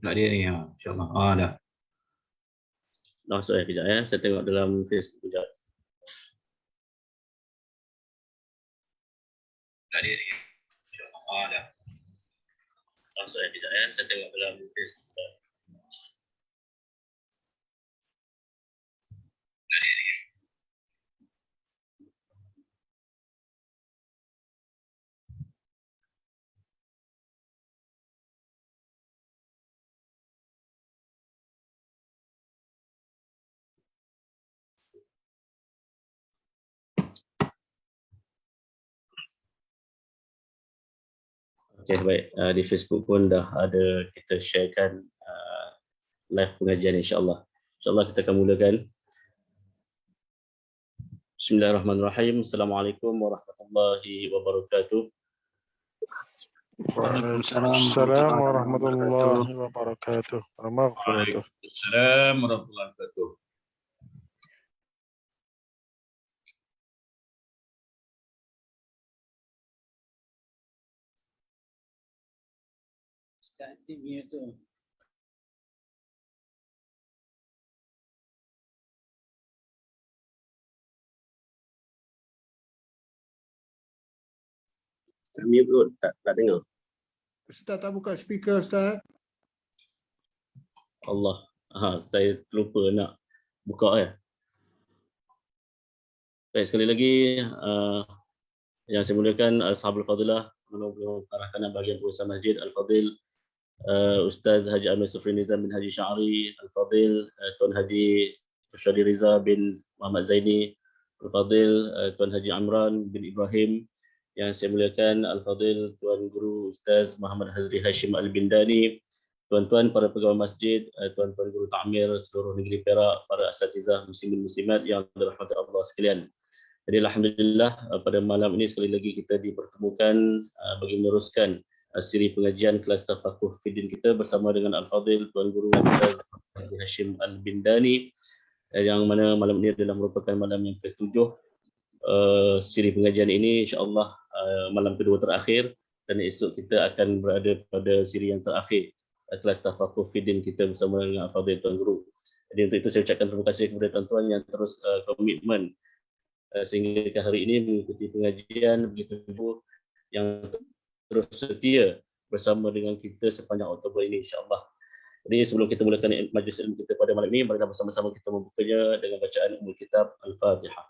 Tak dia ni, insyaAllah. Dah. Masuk kejap ya. Saya tengok dalam Facebook kejap. Tak dia ni, insyaAllah. Dah. Masuk kejap ya. Saya tengok dalam Facebook kejap. Tak dia ni. Okey, baik. Di Facebook pun dah ada kita sharekan live pengajian insya-Allah. InsyaAllah kita akan mulakan. Bismillahirrahmanirrahim. Assalamualaikum warahmatullahi wabarakatuh. Waalaikumsalam warahmatullahi wabarakatuh. Waalaikumsalam warahmatullahi wabarakatuh. Startingnya tu. Kami pun tak dengar. Ustaz tak buka speaker, Ustaz. Allah. Saya lupa nak buka ya. Baik, sekali lagi yang saya muliakan Ashabul Fadilah, menunggu arahkan bahagian pengurusan Masjid Al-Fadil Ustaz Haji Amir Sufri Nizam bin Haji Sya'ari, Al-Fadil Tuan Haji Fushadi Riza bin Muhammad Zaini, Al-Fadil Tuan Haji Amran bin Ibrahim, yang saya muliakan Al-Fadil Tuan Guru Ustaz Muhammad Hazri Hashim Al-Bindani, tuan-tuan para pegawai masjid, tuan-tuan guru ta'mir seluruh negeri Perak, para asatizah muslimin muslimat yang dirahmati Allah sekalian. Jadi alhamdulillah pada malam ini sekali lagi kita dipertemukan bagi meneruskan siri pengajian kelas Tafaqquh Fiddin kita bersama dengan Al-Fadil Tuan Guru Ustaz Hazri Hashim Al-Bindani, yang mana malam ini adalah merupakan malam yang ke-7 siri pengajian ini, insya-Allah malam kedua terakhir, dan esok kita akan berada pada siri yang terakhir kelas Tafaqquh Fiddin kita bersama dengan Al-Fadil Tuan Guru. Jadi untuk itu saya ucapkan terima kasih kepada tuan-tuan yang terus komitmen sehingga ke hari ini mengikuti pengajian begitu yang terus setia bersama dengan kita sepanjang Oktober ini, insya-Allah. Jadi sebelum kita mulakan majlis ilmu kita pada malam ini, marilah bersama-sama kita membukanya dengan bacaan Ummul Kitab Al-Fatihah.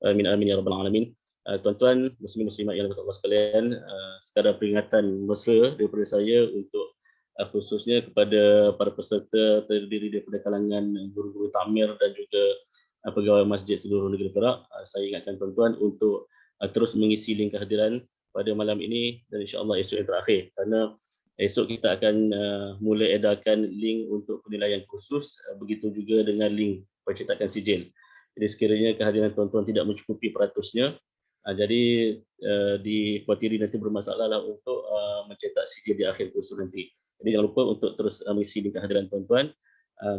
Amin amin ya rabbal alamin. Tuan-tuan muslimin muslimat yang dirahmati Allah sekalian, sekadar peringatan mesra daripada saya untuk khususnya kepada para peserta terdiri daripada kalangan guru-guru ta'mir dan juga pegawai masjid seluruh negeri Perak. Saya ingatkan tuan-tuan untuk terus mengisi link kehadiran pada malam ini dan insya-Allah esok yang terakhir, kerana esok kita akan mula edarkan link untuk penilaian khusus, begitu juga dengan link pencetakan sijil. Jadi sekiranya kehadiran tuan-tuan tidak mencukupi peratusnya, jadi dikhuatiri nanti bermasalahlah untuk mencetak sijil di akhir kursus nanti. Jadi jangan lupa untuk terus mengisi link kehadiran tuan-tuan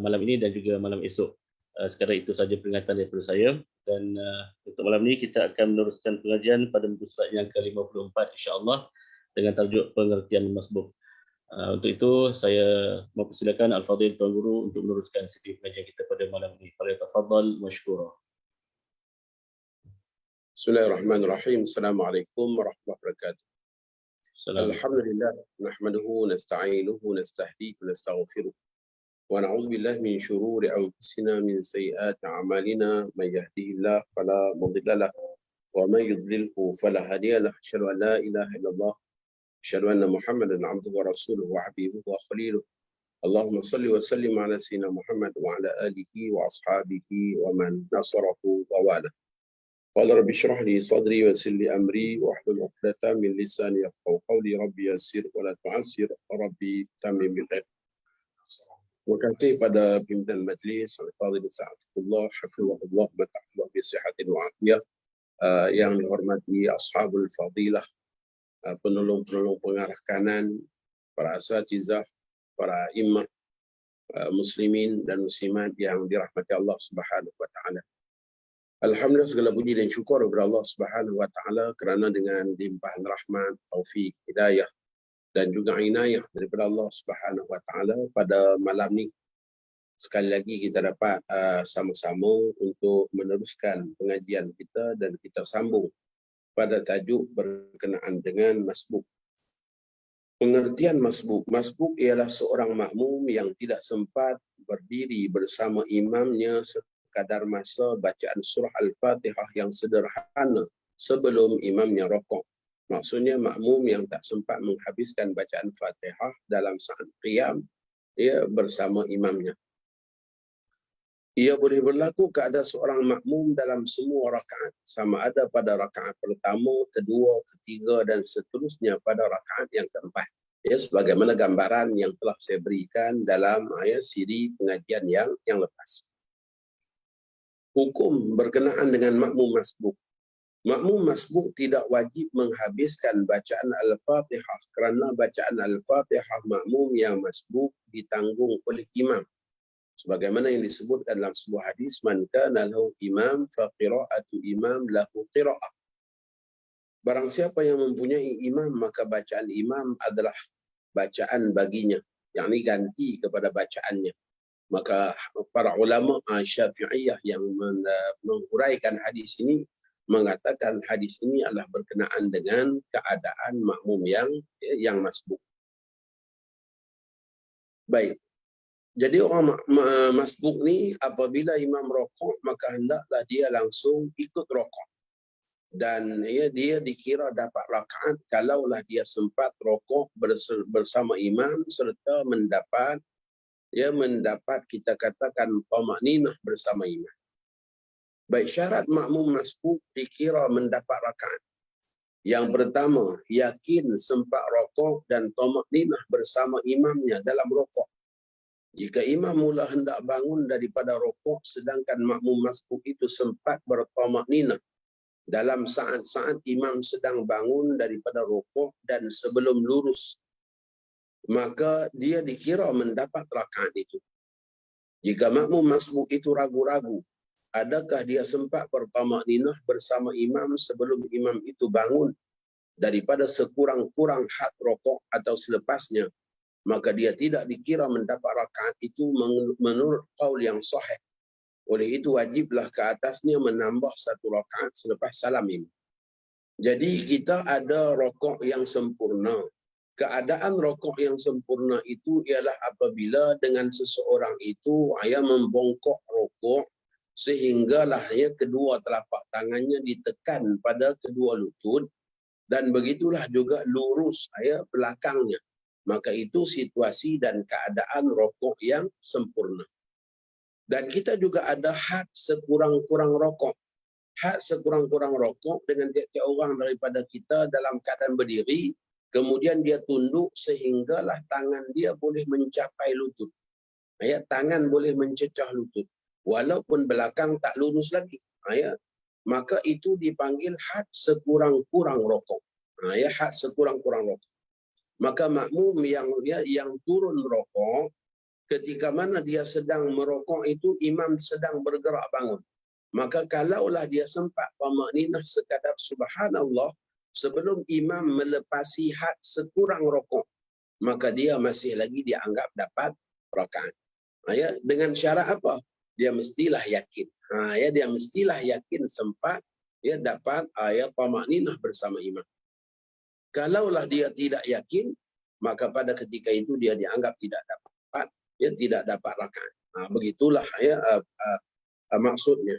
malam ini dan juga malam esok. Sekarang itu saja peringatan daripada saya, dan untuk malam ini kita akan meneruskan pengajian pada muka surat yang ke-54 insya-Allah dengan tajuk pengertian masbuk. Untuk itu saya mempersilakan Al-Fadil Tuan Guru untuk meneruskan siri pengajian kita pada malam ini. Falyatafaddal mashkura. Bismillahirrahmanirrahim. Assalamualaikum warahmatullahi wabarakatuh. Alhamdulillah, nahmaduhu, nasta'inuhu, nastahdihi, nastaghfiruh. Wa na'udzu billahi min shururi anfusina min sayyiati a'malina, may yahdihillahu fala mudilla lahu wa may yudlilhu fala hadiya lahu. Asyhadu an la ilaha illallah, asyhadu anna Muhammadan 'abduhu wa rasuluhu wa habibuhu wa khaliluh. Allahumma shalli wa sallim ala sayyidina Muhammad wa ala alihi wa ashabihi wa man nasarahu wa wala. Qala rabbi shrah li sadri wa yassir li amri wahlul 'uqdatam min lisani yafqahu qawli. Rabbi yassir wa la tu'assir, rabbi tammim bil khair. Terima kasih pada pimpinan majlis Al-Fadhil Sa'adullah hafizahullah wa ta'ala bi sihatin wa afiyah, yang dihormati ashabul fadilah, penolong-penolong pengarah kanan, para asatizah, para imam muslimin dan muslimat yang dirahmati Allah Subhanahu wa taala. Alhamdulillah, segala puji dan syukur kepada Allah Subhanahu wa taala kerana dengan limpahan rahmat, taufik, hidayah dan juga inayah daripada Allah Subhanahu wa taala pada malam ni sekali lagi kita dapat sama-sama untuk meneruskan pengajian kita dan kita sambung pada tajuk berkenaan dengan masbuk. Pengertian masbuk. Masbuk ialah seorang makmum yang tidak sempat berdiri bersama imamnya sekadar masa bacaan surah Al-Fatihah yang sederhana sebelum imamnya rokok. Maksudnya makmum yang tak sempat menghabiskan bacaan Fatihah dalam saat qiyam bersama imamnya. Ia boleh berlaku keadaan seorang makmum dalam semua rakaat, sama ada pada rakaat pertama, kedua, ketiga dan seterusnya pada rakaat yang keempat. Ya, sebagaimana gambaran yang telah saya berikan dalam siri pengajian yang lepas. Hukum berkenaan dengan makmum masbuk. Makmum masbuk tidak wajib menghabiskan bacaan Al-Fatihah kerana bacaan Al-Fatihah makmum yang masbuk ditanggung oleh imam. Sebagaimana yang disebutkan dalam sebuah hadis, man kana lahu imam fa qira'atu imam lahu qira'ah. Barang siapa yang mempunyai imam, maka bacaan imam adalah bacaan baginya, yakni ganti kepada bacaannya. Maka para ulama Syafi'iyah yang menghuraikan hadis ini mengatakan hadis ini adalah berkenaan dengan keadaan makmum yang masbuk. Baik. Jadi orang masbuk ni apabila imam rokok maka hendaklah dia langsung ikut rokok. Dan dia dikira dapat rakaat kalaulah dia sempat rokok bersama imam serta mendapat kita katakan thama'ninah bersama imam. Baik, syarat makmum masbuk dikira mendapat rakaat. Yang pertama, yakin sempat rokok dan thama'ninah bersama imamnya dalam rokok. Jika imam mula hendak bangun daripada rokok sedangkan makmum masbuk itu sempat berthama'ninah dalam saat-saat imam sedang bangun daripada rokok dan sebelum lurus, maka dia dikira mendapat rakaat itu. Jika makmum masbuk itu ragu-ragu, adakah dia sempat berthama'ninah bersama imam sebelum imam itu bangun daripada sekurang-kurang had rokok atau selepasnya, maka dia tidak dikira mendapat rakaat itu menurut qaul yang sahih. Oleh itu wajiblah ke atasnya menambah satu rakaat selepas salam imam. Jadi kita ada rokok yang sempurna. Keadaan rokok yang sempurna itu ialah apabila dengan seseorang itu membongkok rokok sehinggalah kedua telapak tangannya ditekan pada kedua lutut dan begitulah juga lurus belakangnya. Maka itu situasi dan keadaan rokok yang sempurna. Dan kita juga ada had sekurang-kurang rokok. Had sekurang-kurang rokok dengan tiap-tiap orang daripada kita dalam keadaan berdiri, kemudian dia tunduk sehinggalah tangan dia boleh mencapai lutut. Tangan boleh mencecah lutut. Walaupun belakang tak lurus lagi. Maka itu dipanggil had sekurang-kurang rokok. Had sekurang-kurang rokok. Maka makmum yang turun rokok, ketika mana dia sedang merokok itu imam sedang bergerak bangun. Maka kalaulah dia sempat thama'ninah sekadar subhanallah sebelum imam melepasi had sekurang rokok, maka dia masih lagi dianggap dapat rakaat. Dengan syarat apa? Dia mestilah yakin. Dia mestilah yakin sempat dapat thama'ninah bersama imam. Kalaulah dia tidak yakin, maka pada ketika itu dia dianggap tidak dapat rakaat. Begitulah maksudnya.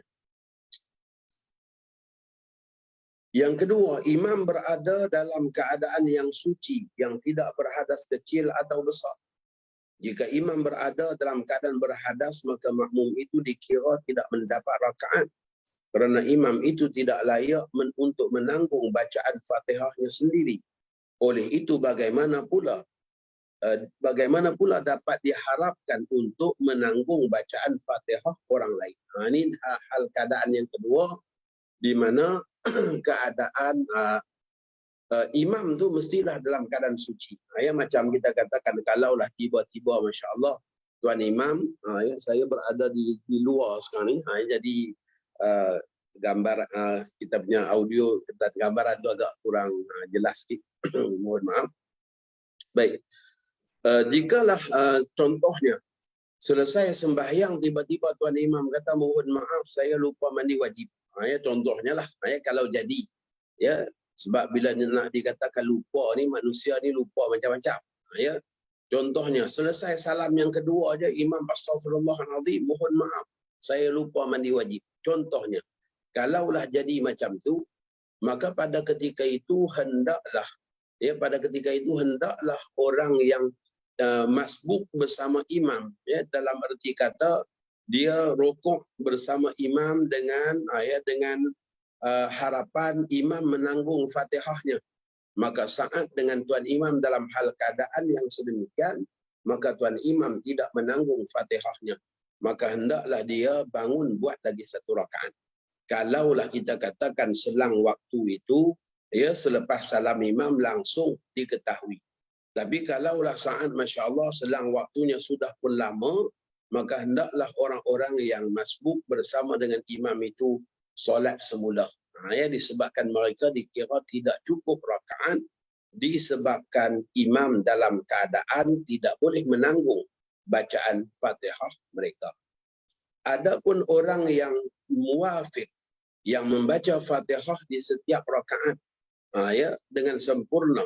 Yang kedua, imam berada dalam keadaan yang suci, yang tidak berhadas kecil atau besar. Jika imam berada dalam keadaan berhadas, maka makmum itu dikira tidak mendapat rakaat. Kerana imam itu tidak layak untuk menanggung bacaan Fatihahnya sendiri. Oleh itu bagaimana pula dapat diharapkan untuk menanggung bacaan Fatihah orang lain. Ini hal keadaan yang kedua, di mana keadaan imam tu mestilah dalam keadaan suci. Ya, macam kita katakan kalaulah tiba-tiba masya-Allah tuan imam, ya, saya berada di luar sekarang ni, jadi gambar kita punya audio dan gambar itu agak kurang jelas sikit. Mohon maaf. Baik. Jikalah contohnya selesai sembahyang tiba-tiba tuan imam kata mohon maaf saya lupa mandi wajib. Ya, contohnya lah. Ya, kalau jadi, ya, sebab bila nak dikatakan lupa ni, manusia ni lupa macam-macam. Ya, contohnya selesai salam yang kedua aja imam astagfirullahalazim, mohon maaf saya lupa mandi wajib. Contohnya, kalaulah jadi macam tu, maka pada ketika itu hendaklah orang yang masbuk bersama imam, ya, dalam erti kata dia rukuk bersama imam dengan harapan imam menanggung Fatihahnya. Maka saat dengan tuan imam dalam hal keadaan yang sedemikian, maka tuan imam tidak menanggung Fatihahnya, maka hendaklah dia bangun buat lagi satu rakaat. Kalaulah kita katakan selang waktu itu, ya, selepas salam imam langsung diketahui. Tapi kalaulah saat masya-Allah selang waktunya sudah pun lama, maka hendaklah orang-orang yang masbuk bersama dengan imam itu solat semula. Ya, disebabkan mereka dikira tidak cukup rakaat, disebabkan imam dalam keadaan tidak boleh menanggung bacaan Fatihah mereka. Adapun orang yang muwafiq, yang membaca Fatihah di setiap rakaat, ya, dengan sempurna,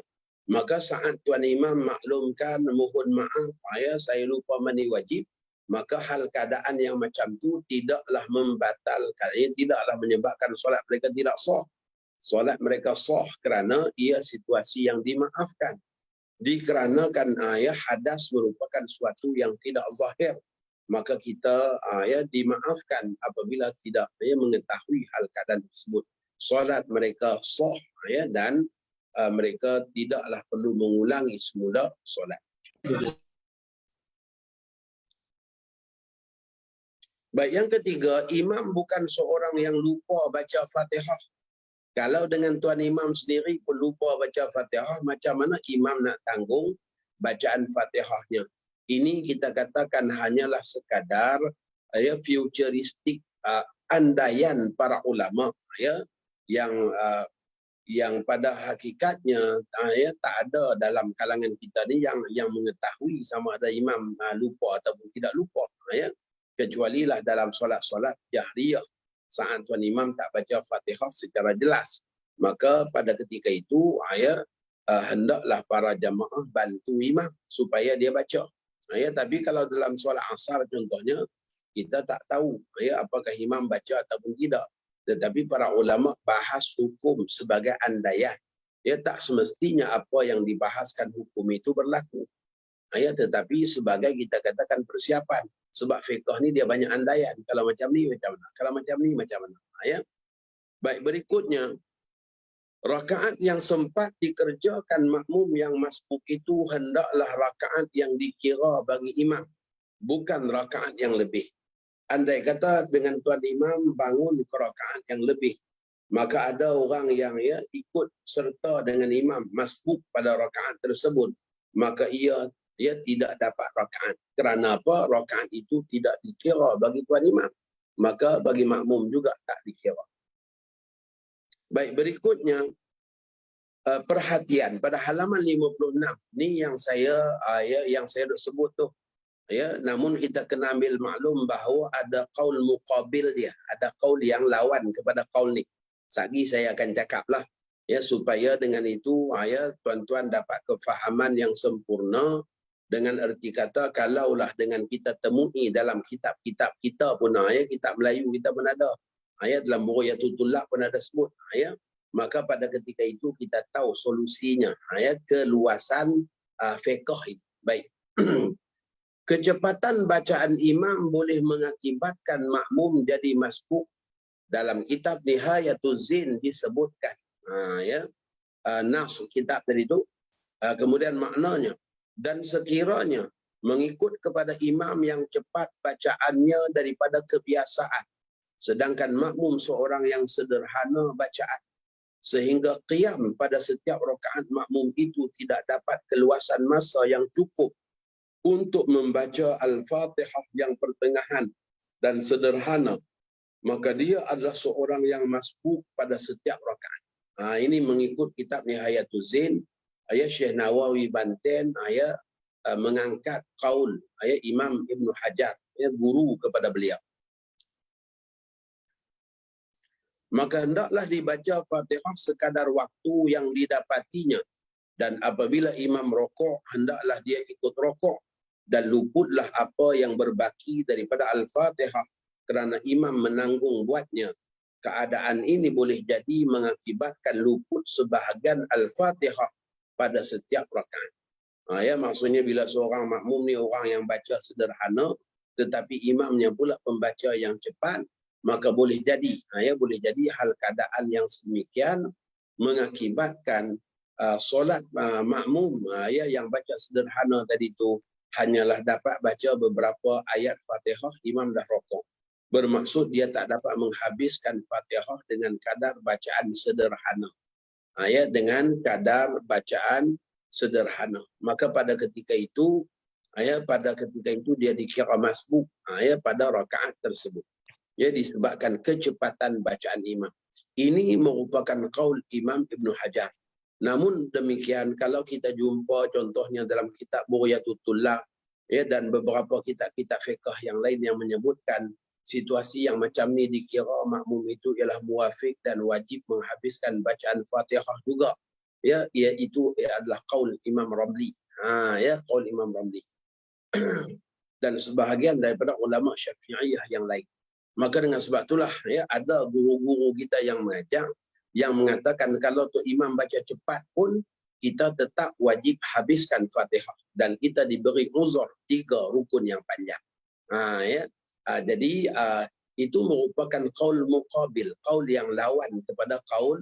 maka saat tuan imam maklumkan mohon maaf, ya, saya lupa mandi wajib, maka hal keadaan yang macam tu tidaklah membatalkan, tidaklah menyebabkan solat mereka tidak sah. Solat mereka sah kerana ia situasi yang dimaafkan. Dikarenakan hadas merupakan suatu yang tidak zahir, maka kita dimaafkan apabila tidak mengetahui hal keadaan tersebut. Solat mereka sah, dan mereka tidaklah perlu mengulangi semula solat. Baik, yang ketiga, imam bukan seorang yang lupa baca Fatihah. Kalau dengan tuan imam sendiri pun lupa baca Fatihah, macam mana imam nak tanggung bacaan Fatihahnya? Ini kita katakan hanyalah sekadar futuristik andaian para ulama, ya, yang pada hakikatnya tak ada dalam kalangan kita ni yang mengetahui sama ada imam lupa ataupun tidak lupa, ya. Kecuali lah dalam solat-solat jahriyah, saat tuan imam tak baca Fatihah secara jelas, maka pada ketika itu hendaklah para jamaah bantu imam supaya dia baca. Tapi kalau dalam solat asar contohnya, kita tak tahu apakah imam baca ataupun tidak. Tetapi para ulama bahas hukum sebagai andaian. Tak semestinya apa yang dibahaskan hukum itu berlaku. Tetapi sebagai kita katakan persiapan. Sebab fiqh ni dia banyak andaian. Kalau macam ni macam mana? Kalau macam ni macam mana? Baik, berikutnya, rakaat yang sempat dikerjakan makmum yang masbuk itu hendaklah rakaat yang dikira bagi imam, bukan rakaat yang lebih. Andai kata dengan tuan imam bangun ke rakaat yang lebih, maka ada orang yang ikut serta dengan imam masbuk pada rakaat tersebut, maka ia tidak dapat rakaat. Kerana apa? Rakaat itu tidak dikira bagi tuan imam, maka bagi makmum juga tak dikira. Baik, berikutnya perhatian pada halaman 56 ni yang saya sebut tu, namun kita kena ambil maklum bahawa ada qaul muqabil dia, ada qaul yang lawan kepada qaul ni. Sagi saya akan cakaplah, supaya dengan itu tuan-tuan dapat kefahaman yang sempurna. Dengan erti kata, kalaulah dengan kita temui dalam kitab-kitab kita pun, kitab Melayu kita pun ada, dalam Bughyatul Tullab pun ada sebut, maka pada ketika itu kita tahu solusinya, keluasan fiqh. Baik. Kecepatan bacaan imam boleh mengakibatkan makmum jadi masbuk. Dalam kitab Nihayatul Zin disebutkan, nas kitab tadi itu, kemudian maknanya, dan sekiranya mengikut kepada imam yang cepat bacaannya daripada kebiasaan, sedangkan makmum seorang yang sederhana bacaan, sehingga qiyam pada setiap rakaat makmum itu tidak dapat keluasan masa yang cukup untuk membaca Al-Fatihah yang pertengahan dan sederhana, maka dia adalah seorang yang masbuk pada setiap rakaat. Ini mengikut kitab Nihayatul Zain, Syekh Nawawi Banten, mengangkat qaul Imam Ibn Hajar, guru kepada beliau. Maka hendaklah dibaca Fatihah sekadar waktu yang didapatinya, dan apabila imam rokok, hendaklah dia ikut rokok, dan luputlah apa yang berbaki daripada Al-Fatihah kerana imam menanggung buatnya. Keadaan ini boleh jadi mengakibatkan luput sebahagian Al-Fatihah pada setiap rakaat. Maksudnya bila seorang makmum ni orang yang baca sederhana, tetapi imamnya pula pembaca yang cepat, maka boleh jadi hal keadaan yang sedemikian mengakibatkan solat makmum yang baca sederhana tadi itu hanyalah dapat baca beberapa ayat Fatihah, imam dah rokok. Bermaksud dia tak dapat menghabiskan Fatihah dengan kadar bacaan sederhana. Dengan kadar bacaan sederhana. Maka pada ketika itu dia dikira masbuk pada rakaat tersebut. Disebabkan kecepatan bacaan imam. Ini merupakan qaul Imam Ibn Hajar. Namun demikian, kalau kita jumpa contohnya dalam kitab Bugyatul Tullab dan beberapa kitab-kitab fiqh yang lain yang menyebutkan situasi yang macam ni dikira makmum itu ialah muwafiq dan wajib menghabiskan bacaan Fatihah juga. Itu adalah qaul Imam Ramli. Qaul Imam Ramli. Dan sebahagian daripada ulama Syafi'iyah yang lain. Maka dengan sebab itulah ada guru-guru kita yang mengajar yang mengatakan kalau tu imam baca cepat pun kita tetap wajib habiskan Fatihah dan kita diberi uzur 3 rukun yang panjang. Jadi itu merupakan qaul muqabil, qaul yang lawan kepada qaul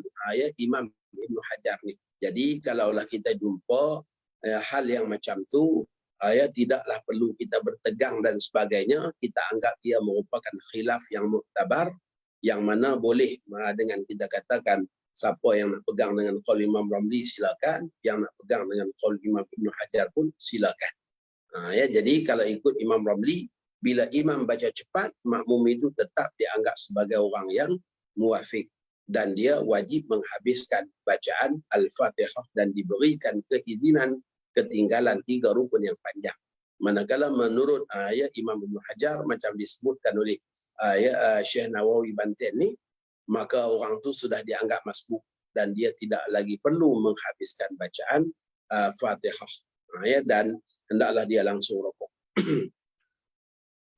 Imam Ibn Hajar ni. Jadi kalaulah kita jumpa hal yang macam tu, tidaklah perlu kita bertegang dan sebagainya, kita anggap ia merupakan khilaf yang muktabar, yang mana boleh dengan kita katakan siapa yang nak pegang dengan qaul Imam Ramli silakan, yang nak pegang dengan qaul Imam Ibn Hajar pun silakan. Jadi kalau ikut Imam Ramli, bila imam baca cepat, makmum itu tetap dianggap sebagai orang yang muwafiq dan dia wajib menghabiskan bacaan Al-Fatihah dan diberikan keizinan ketinggalan 3 rukun yang panjang. Manakala menurut Imam Ibn Hajar macam disebutkan oleh Syekh Nawawi Banten ni, maka orang tu sudah dianggap masbuk dan dia tidak lagi perlu menghabiskan bacaan Fatihah. Dan hendaklah dia langsung rokok.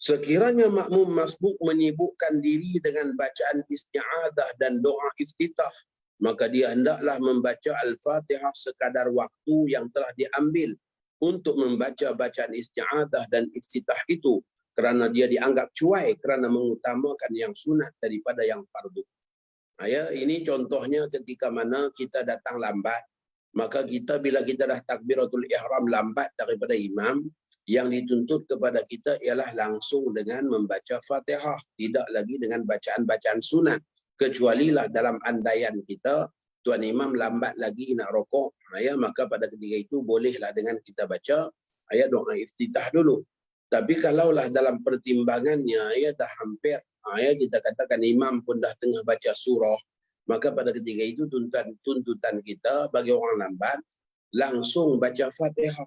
Sekiranya makmum masbuk menyibukkan diri dengan bacaan isti'adah dan doa iftitah, maka dia hendaklah membaca Al-Fatihah sekadar waktu yang telah diambil untuk membaca bacaan isti'adah dan iftitah itu, kerana dia dianggap cuai kerana mengutamakan yang sunat daripada yang fardu. Ini contohnya ketika mana kita datang lambat, maka kita bila kita dah takbiratul ihram lambat daripada imam, yang dituntut kepada kita ialah langsung dengan membaca Fatihah, tidak lagi dengan bacaan-bacaan sunat. Kecualilah dalam andaian kita, tuan imam lambat lagi nak rokok, maka pada ketika itu bolehlah dengan kita baca doa iftitah dulu. Tapi kalaulah dalam pertimbangannya dah hampir, kita katakan imam pun dah tengah baca surah, maka pada ketika itu tuntutan kita bagi orang lambat, langsung baca Fatihah.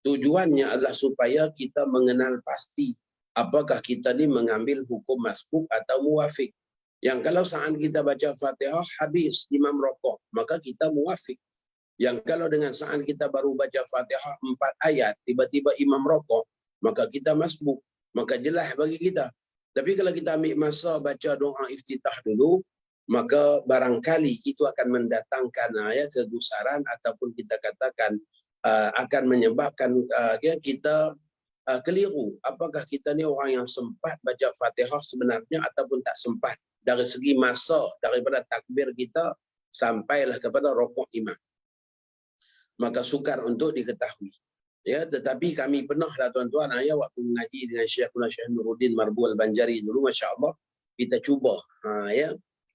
Tujuannya adalah supaya kita mengenal pasti apakah kita ni mengambil hukum masbuk atau muwafiq. Yang kalau saat kita baca Fatihah habis imam rokok, maka kita muwafiq. Yang kalau dengan saat kita baru baca Fatihah 4 ayat, tiba-tiba imam rokok, maka kita masbuk. Maka jelas bagi kita. Tapi kalau kita ambil masa baca doa iftitah dulu, maka barangkali itu akan mendatangkan kegusaran ataupun kita katakan akan menyebabkan kita keliru. Apakah kita ni orang yang sempat baca Fatihah sebenarnya ataupun tak sempat dari segi masa daripada takbir kita sampailah kepada rokok imam. Maka sukar untuk diketahui. Tetapi kami pernahlah tuan-tuan waktu mengaji dengan Syekh Nuruddin Marbu Al-Banjari dulu, Masya Allah, kita cuba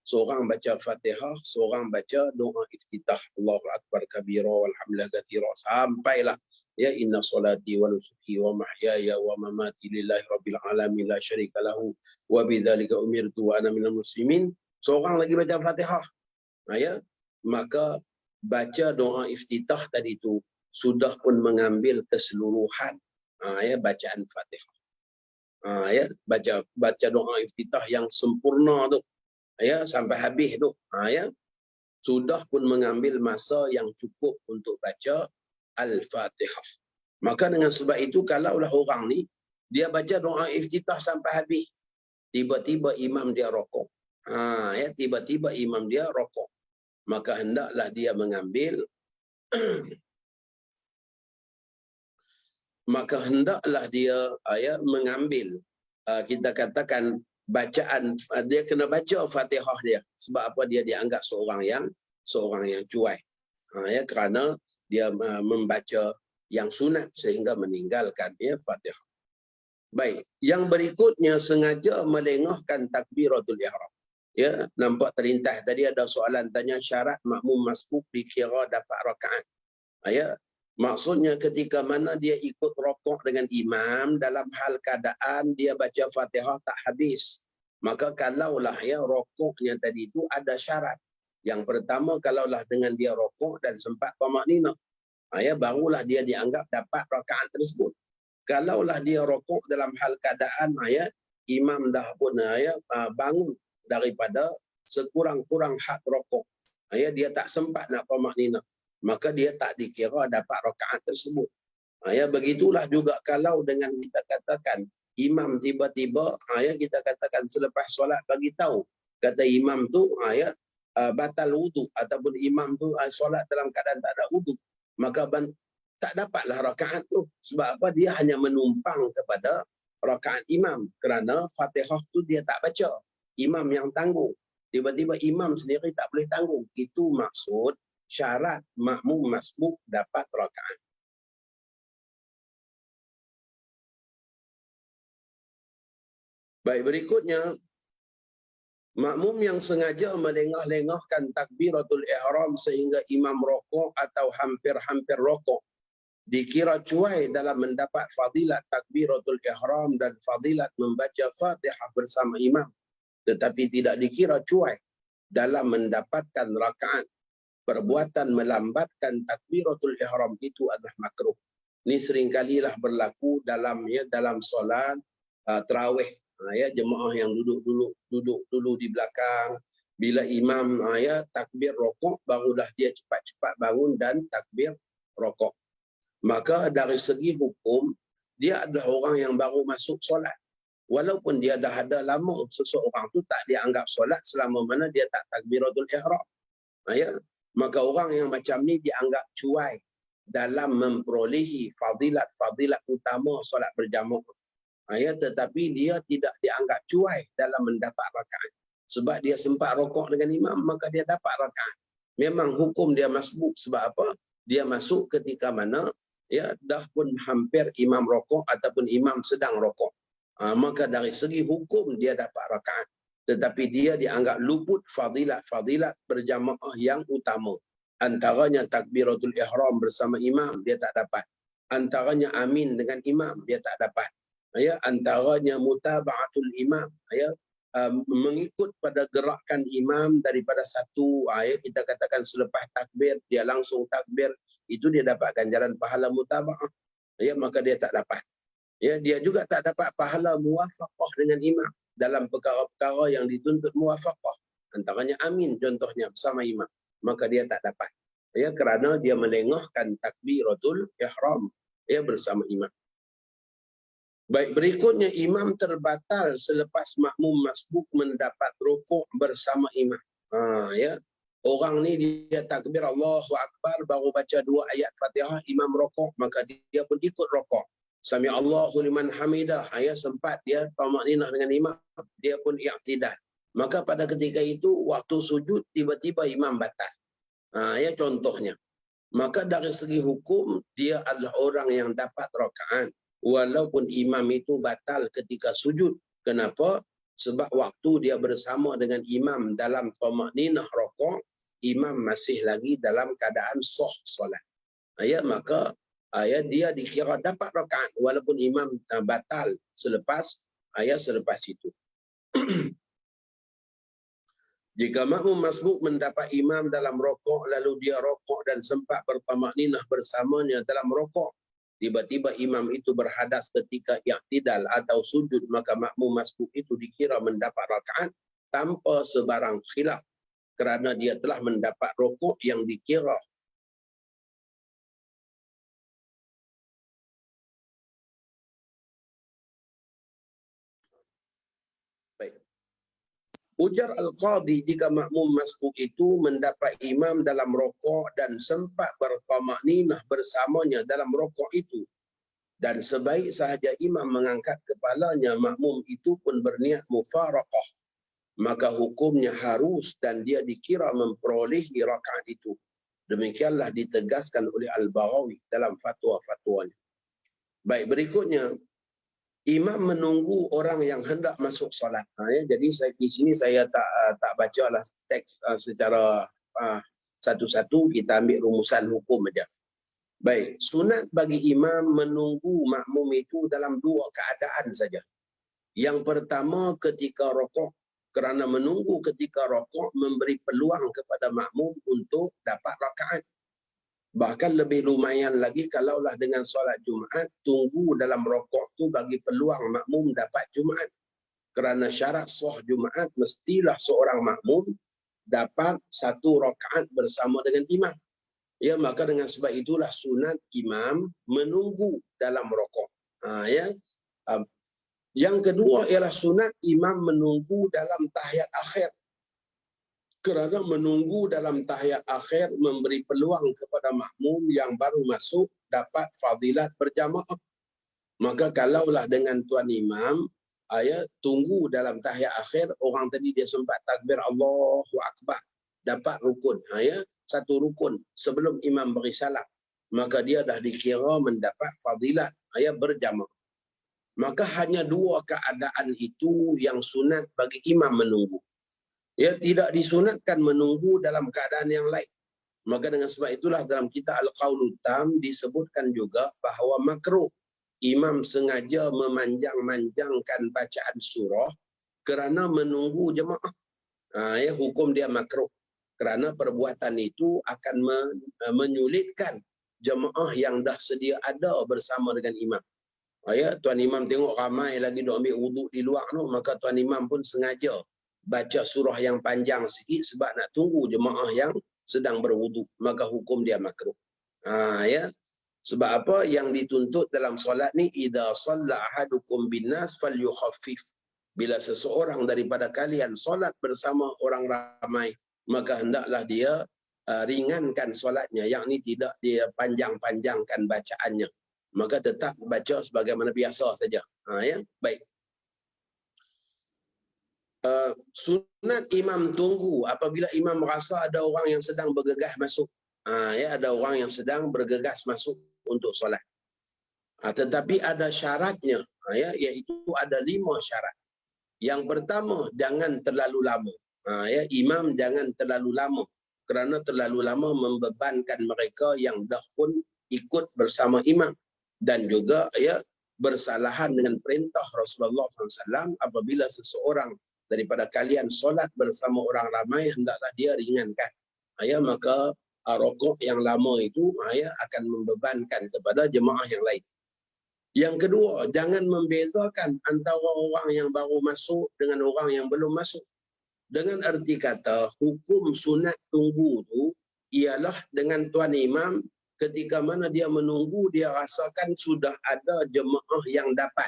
seorang baca Fatihah, seorang baca doa iftitah, Allahu akbar kabira walhamdulillah katsira, sampailah ya inna salati wa nusuki wa mahyaya wa mamati lillahi rabbil alamin la syarika lahu wa bidzalika umirtu wa ana minal muslimin. Seorang lagi baca Fatihah, ya, maka baca doa iftitah tadi itu sudah pun mengambil keseluruhan ya bacaan Fatihah. Ya, baca doa iftitah yang sempurna tu, ya, sampai habis tu, ya, sudah pun mengambil masa yang cukup untuk baca Al-Fatihah. Maka dengan sebab itu, kalaulah orang ni dia baca doa iftitah sampai habis, tiba-tiba imam dia rokok, ya, tiba-tiba imam dia rokok, maka hendaklah dia mengambil mengambil kita katakan bacaan, dia kena baca Fatihah dia. Sebab apa? Dia dianggap seorang yang cuai, ya, kerana dia membaca yang sunat sehingga meninggalkan ya Fatihah. Baik, yang berikutnya sengaja melengahkan takbiratul ihram. Ya, nampak terlintas tadi ada soalan tanya syarat makmum masbuk dikira dapat rakaat. Ya, maksudnya ketika mana dia ikut rokok dengan imam dalam hal keadaan dia baca Fatihah tak habis, maka kalaulah ya rokoknya tadi itu ada syarat. Yang pertama, kalaulah dengan dia rokok dan sempat tamakninah, ya, barulah dia dianggap dapat rakaat tersebut. Kalaulah dia rokok dalam hal keadaan ya imam dah pun ya bangun daripada sekurang-kurang had rokok, ya, dia tak sempat nak tamakninah, maka dia tak dikira dapat rakaat tersebut. Ya, begitulah juga kalau dengan kita katakan imam tiba-tiba ya kita katakan selepas solat bagi tahu kata imam tu ya batal wudu, ataupun imam tu solat dalam keadaan tak ada wudu, maka tak dapatlah rakaat tu. Sebab apa? Dia hanya menumpang kepada rakaat imam kerana Fatihah tu dia tak baca, imam yang tanggung. Tiba-tiba imam sendiri tak boleh tanggung. Itu maksud syarat makmum masbuk dapat rakaat. Baik, berikutnya makmum yang sengaja melengah-lengahkan takbiratul ihram sehingga imam rokok atau hampir-hampir rokok dikira cuai dalam mendapat fadilat takbiratul ihram dan fadilat membaca Fatihah bersama imam, tetapi tidak dikira cuai dalam mendapatkan rakaat. Perbuatan melambatkan takbiratul ihram itu adalah makruh. Ini seringkalilah berlaku dalam solat tarawih, ya, jemaah yang duduk dulu di belakang, bila imam ya takbir rokok barulah dia cepat-cepat bangun dan takbir rokok. Maka dari segi hukum dia adalah orang yang baru masuk solat. Walaupun dia dah ada lama, seseorang tu tak dianggap solat selama mana dia tak takbiratul ihram. Ya, maka orang yang macam ni dianggap cuai dalam memperolehi fadilat utama solat berjamaah. Ya, tetapi dia tidak dianggap cuai dalam mendapat rakaat. Sebab dia sempat rokok dengan imam, maka dia dapat rakaat. Memang hukum dia masbuk. Sebab apa? Dia masuk ketika mana ya dah pun hampir imam rokok ataupun imam sedang rokok. Maka dari segi hukum dia dapat rakaat. Tetapi dia dianggap luput fadilat berjamaah yang utama. Antaranya takbiratul ihram bersama imam, dia tak dapat. Antaranya amin dengan imam, dia tak dapat. Ya, antaranya mutaba'atul imam, ya, mengikut pada gerakan imam daripada satu ayat kita katakan selepas takbir dia langsung takbir, itu dia dapat ganjaran pahala mutaba'ah, ya, maka dia tak dapat. Ya, dia juga tak dapat pahala muwafaqah dengan imam dalam perkara-perkara yang dituntut muwafaqah, antaranya amin contohnya bersama imam, maka dia tak dapat, ya, kerana dia melengahkan takbiratul ihram ya bersama imam. Baik, berikutnya imam terbatal selepas makmum masbuk mendapat rukuk bersama imam. Ya, orang ni dia takbir Allahu Akbar baru baca 2 ayat Fatihah, imam rukuk, maka dia pun ikut rukuk. Sami Allahu liman hamidah, ya, sempat dia tamakninah dengan imam, dia pun i'tidal. Maka pada ketika itu waktu sujud tiba-tiba imam batal. Ya, contohnya. Maka dari segi hukum dia adalah orang yang dapat rakaat walaupun imam itu batal ketika sujud. Kenapa? Sebab waktu dia bersama dengan imam dalam tamakninah rokok, imam masih lagi dalam keadaan sah solat. Ya, maka ya, dia dikira dapat rakaat walaupun imam batal selepas itu. Jika makmum masbuk mendapat imam dalam rokok, lalu dia rokok dan sempat bertamakninah bersamanya dalam rokok, tiba-tiba imam itu berhadas ketika i'tidal atau sujud, maka makmum masbuk itu dikira mendapat rakaat tanpa sebarang khilaf, kerana dia telah mendapat rokok yang dikira baik. Ujar Al-Qadhi, jika makmum masbuk itu mendapat imam dalam rokok dan sempat bertamakninah bersamanya dalam rokok itu, dan sebaik sahaja imam mengangkat kepalanya, makmum itu pun berniat mufaraqah, maka hukumnya harus dan dia dikira memperolehi rakaat itu. Demikianlah ditegaskan oleh Al-Baghawi dalam fatwa-fatwanya. Baik, berikutnya, imam menunggu orang yang hendak masuk solat. Jadi di sini saya tak bacalah teks secara satu-satu, kita ambil rumusan hukum saja. Baik, sunat bagi imam menunggu makmum itu dalam dua keadaan saja. Yang pertama ketika rokok, kerana menunggu ketika rokok memberi peluang kepada makmum untuk dapat rakaat. Bahkan lebih lumayan lagi kalaulah dengan solat Jumaat, tunggu dalam rokok tu bagi peluang makmum dapat Jumaat. Kerana syarat sah Jumaat mestilah seorang makmum dapat satu rakaat bersama dengan imam. Ya, maka dengan sebab itulah sunat imam menunggu dalam rokok. Yang kedua ialah sunat imam menunggu dalam tahiyat akhir. Kerana menunggu dalam tahiyat akhir memberi peluang kepada makmum yang baru masuk dapat fadilat berjamaah. Maka kalaulah dengan tuan imam, tunggu dalam tahiyat akhir, orang tadi dia sempat takbir Allahu Akbar, dapat rukun, satu rukun sebelum imam beri salam, maka dia dah dikira mendapat fadilat berjamaah. Maka hanya dua keadaan itu yang sunat bagi imam menunggu. Ya, tidak disunatkan menunggu dalam keadaan yang lain. Maka dengan sebab itulah dalam kitab Al-Qaulul Tam disebutkan juga bahawa makruh imam sengaja memanjang-manjangkan bacaan surah kerana menunggu jemaah. Hukum dia makruh. Kerana perbuatan itu akan menyulitkan jemaah yang dah sedia ada bersama dengan imam. Tuan imam tengok ramai lagi duk ambil wuduk di luar tu, maka tuan imam pun sengaja baca surah yang panjang sikit sebab nak tunggu jemaah yang sedang berwuduk, maka hukum dia makruh. Sebab apa yang dituntut dalam solat ni, idza shalla ahadukum binnas falyukhaffif. Bila seseorang daripada kalian solat bersama orang ramai, maka hendaklah dia ringankan solatnya, yakni tidak dia panjang-panjangkan bacaannya. Maka tetap baca sebagaimana biasa saja. Baik. Sunat imam tunggu apabila imam merasa ada orang yang sedang bergegas masuk. Ada orang yang sedang bergegas masuk untuk solat. Tetapi ada syaratnya, iaitu ada 5 syarat. Yang pertama, jangan terlalu lama. Imam jangan terlalu lama, kerana terlalu lama membebankan mereka yang dah pun ikut bersama imam. Dan juga bersalahan dengan perintah Rasulullah SAW, apabila seseorang daripada kalian solat bersama orang ramai, hendaklah dia ringankan. Maka rokok yang lama itu akan membebankan kepada jemaah yang lain. Yang kedua, jangan membezakan antara orang yang baru masuk dengan orang yang belum masuk. Dengan erti kata, hukum sunat tunggu tu ialah dengan tuan imam, ketika mana dia menunggu, dia rasakan sudah ada jemaah yang dapat,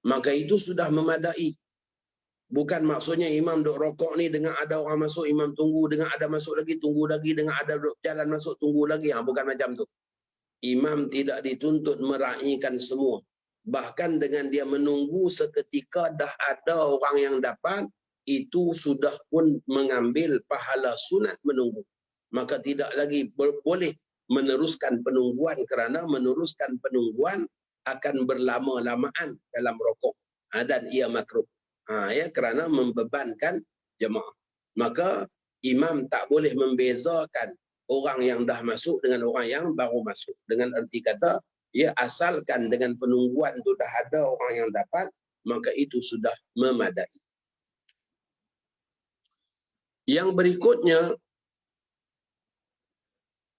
maka itu sudah memadai. Bukan maksudnya imam duk rokok ni dengan ada orang masuk, imam tunggu, dengan ada masuk lagi, tunggu lagi, dengan ada jalan masuk, tunggu lagi. Bukan macam tu. Imam tidak dituntut meraihkan semua. Bahkan dengan dia menunggu seketika dah ada orang yang dapat, itu sudah pun mengambil pahala sunat menunggu. Maka tidak lagi boleh meneruskan penungguan, kerana meneruskan penungguan akan berlama-lamaan dalam rokok. Dan ia makruh. Ya, kerana membebankan jemaah. Maka imam tak boleh membezakan orang yang dah masuk dengan orang yang baru masuk. Dengan erti kata, ya, asalkan dengan penungguan tu dah ada orang yang dapat, maka itu sudah memadai. Yang berikutnya,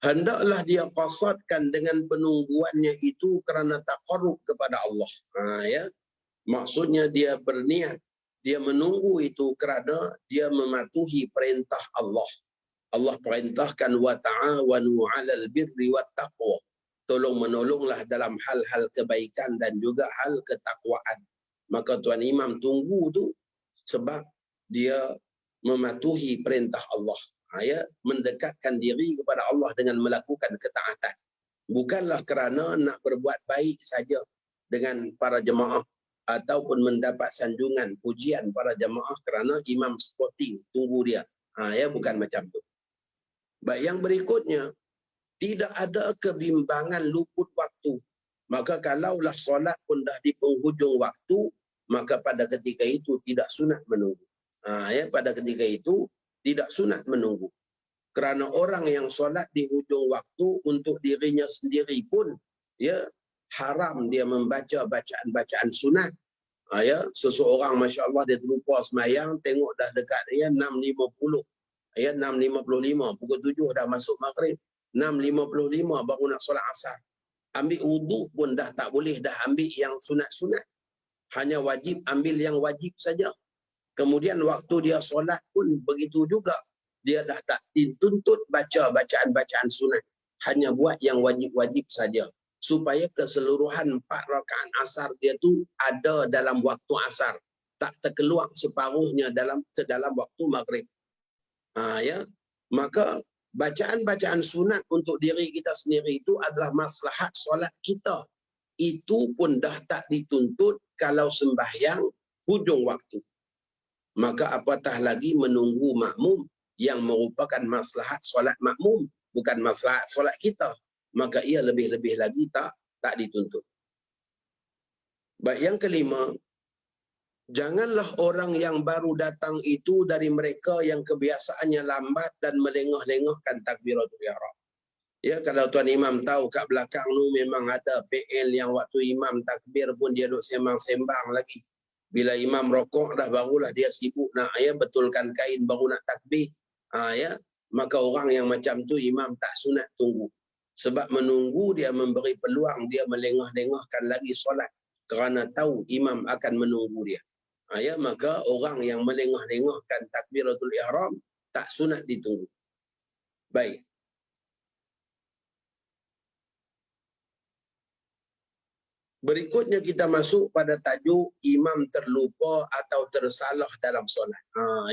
hendaklah dia qasadkan dengan penungguannya itu kerana taqarrub kepada Allah. Ya. Maksudnya dia berniat, dia menunggu itu kerana dia mematuhi perintah Allah. Allah perintahkan wa ta'awanu 'alal birri wat taqwa. Tolong menolonglah dalam hal-hal kebaikan dan juga hal ketakwaan. Maka tuan imam tunggu tu sebab dia mematuhi perintah Allah. Ya, mendekatkan diri kepada Allah dengan melakukan ketaatan. Bukanlah kerana nak berbuat baik saja dengan para jemaah ataupun mendapat sanjungan pujian para jemaah kerana imam sporting tunggu dia. Ya, bukan macam tu. Baik, yang berikutnya, tidak ada kebimbangan luput waktu. Maka kalaulah solat pun dah di penghujung waktu, maka pada ketika itu tidak sunat menunggu. Ya, pada ketika itu tidak sunat menunggu. Kerana orang yang solat di hujung waktu untuk dirinya sendiri pun, ya, haram dia membaca bacaan-bacaan sunat. Ya, seseorang Masya Allah dia terlupa semayang, tengok dah dekat dia 6.50. Ya, 6.55, pukul 7 dah masuk maghrib. 6.55 baru nak solat asar. Ambil wudu pun dah tak boleh, dah ambil yang sunat-sunat. Hanya wajib ambil yang wajib saja. Kemudian waktu dia solat pun begitu juga. Dia dah tak dituntut baca bacaan-bacaan sunat. Hanya buat yang wajib-wajib saja. Supaya keseluruhan 4 rakaat asar dia tu ada dalam waktu asar. Tak terkeluar separuhnya ke dalam waktu maghrib. Ya, maka bacaan-bacaan sunat untuk diri kita sendiri itu adalah maslahat solat kita. Itu pun dah tak dituntut kalau sembahyang hujung waktu. Maka apatah lagi menunggu makmum yang merupakan maslahat solat makmum, bukan maslahat solat kita. Maka ia lebih-lebih lagi tak dituntut. Baik, yang kelima, janganlah orang yang baru datang itu dari mereka yang kebiasaannya lambat dan melengah-lengahkan takbiratul ihram. Ya, kalau tuan imam tahu kat belakang tu memang ada PL yang waktu imam takbir pun dia duk sembang-sembang lagi. Bila imam rokok dah barulah dia sibuk nak betulkan kain baru nak takbir. Ya, maka orang yang macam tu imam tak sunat tunggu. Sebab menunggu dia memberi peluang dia melengah-lengahkan lagi solat kerana tahu imam akan menunggu dia. Ya, maka orang yang melengah-lengahkan takbiratul ihram tak sunat ditunggu. Baik. Berikutnya kita masuk pada tajuk imam terlupa atau tersalah dalam solat.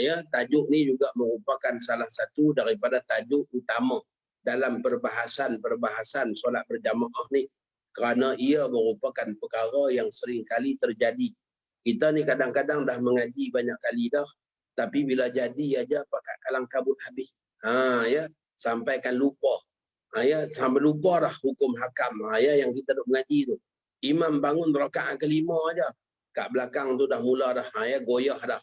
Ya, tajuk ni juga merupakan salah satu daripada tajuk utama dalam perbahasan solat berjamaah ni. Kerana ia merupakan perkara yang sering kali terjadi. Kita ni kadang-kadang dah mengaji banyak kali dah, tapi bila jadi aja pakat kalang kabut habis. Ya, sampaikan lupa. Ya, sampai lupa dah hukum hakam. Ya, yang kita duk mengaji tu. Imam bangun rakaat kelima aja, kat belakang tu dah mula dah, ya, goyah dah.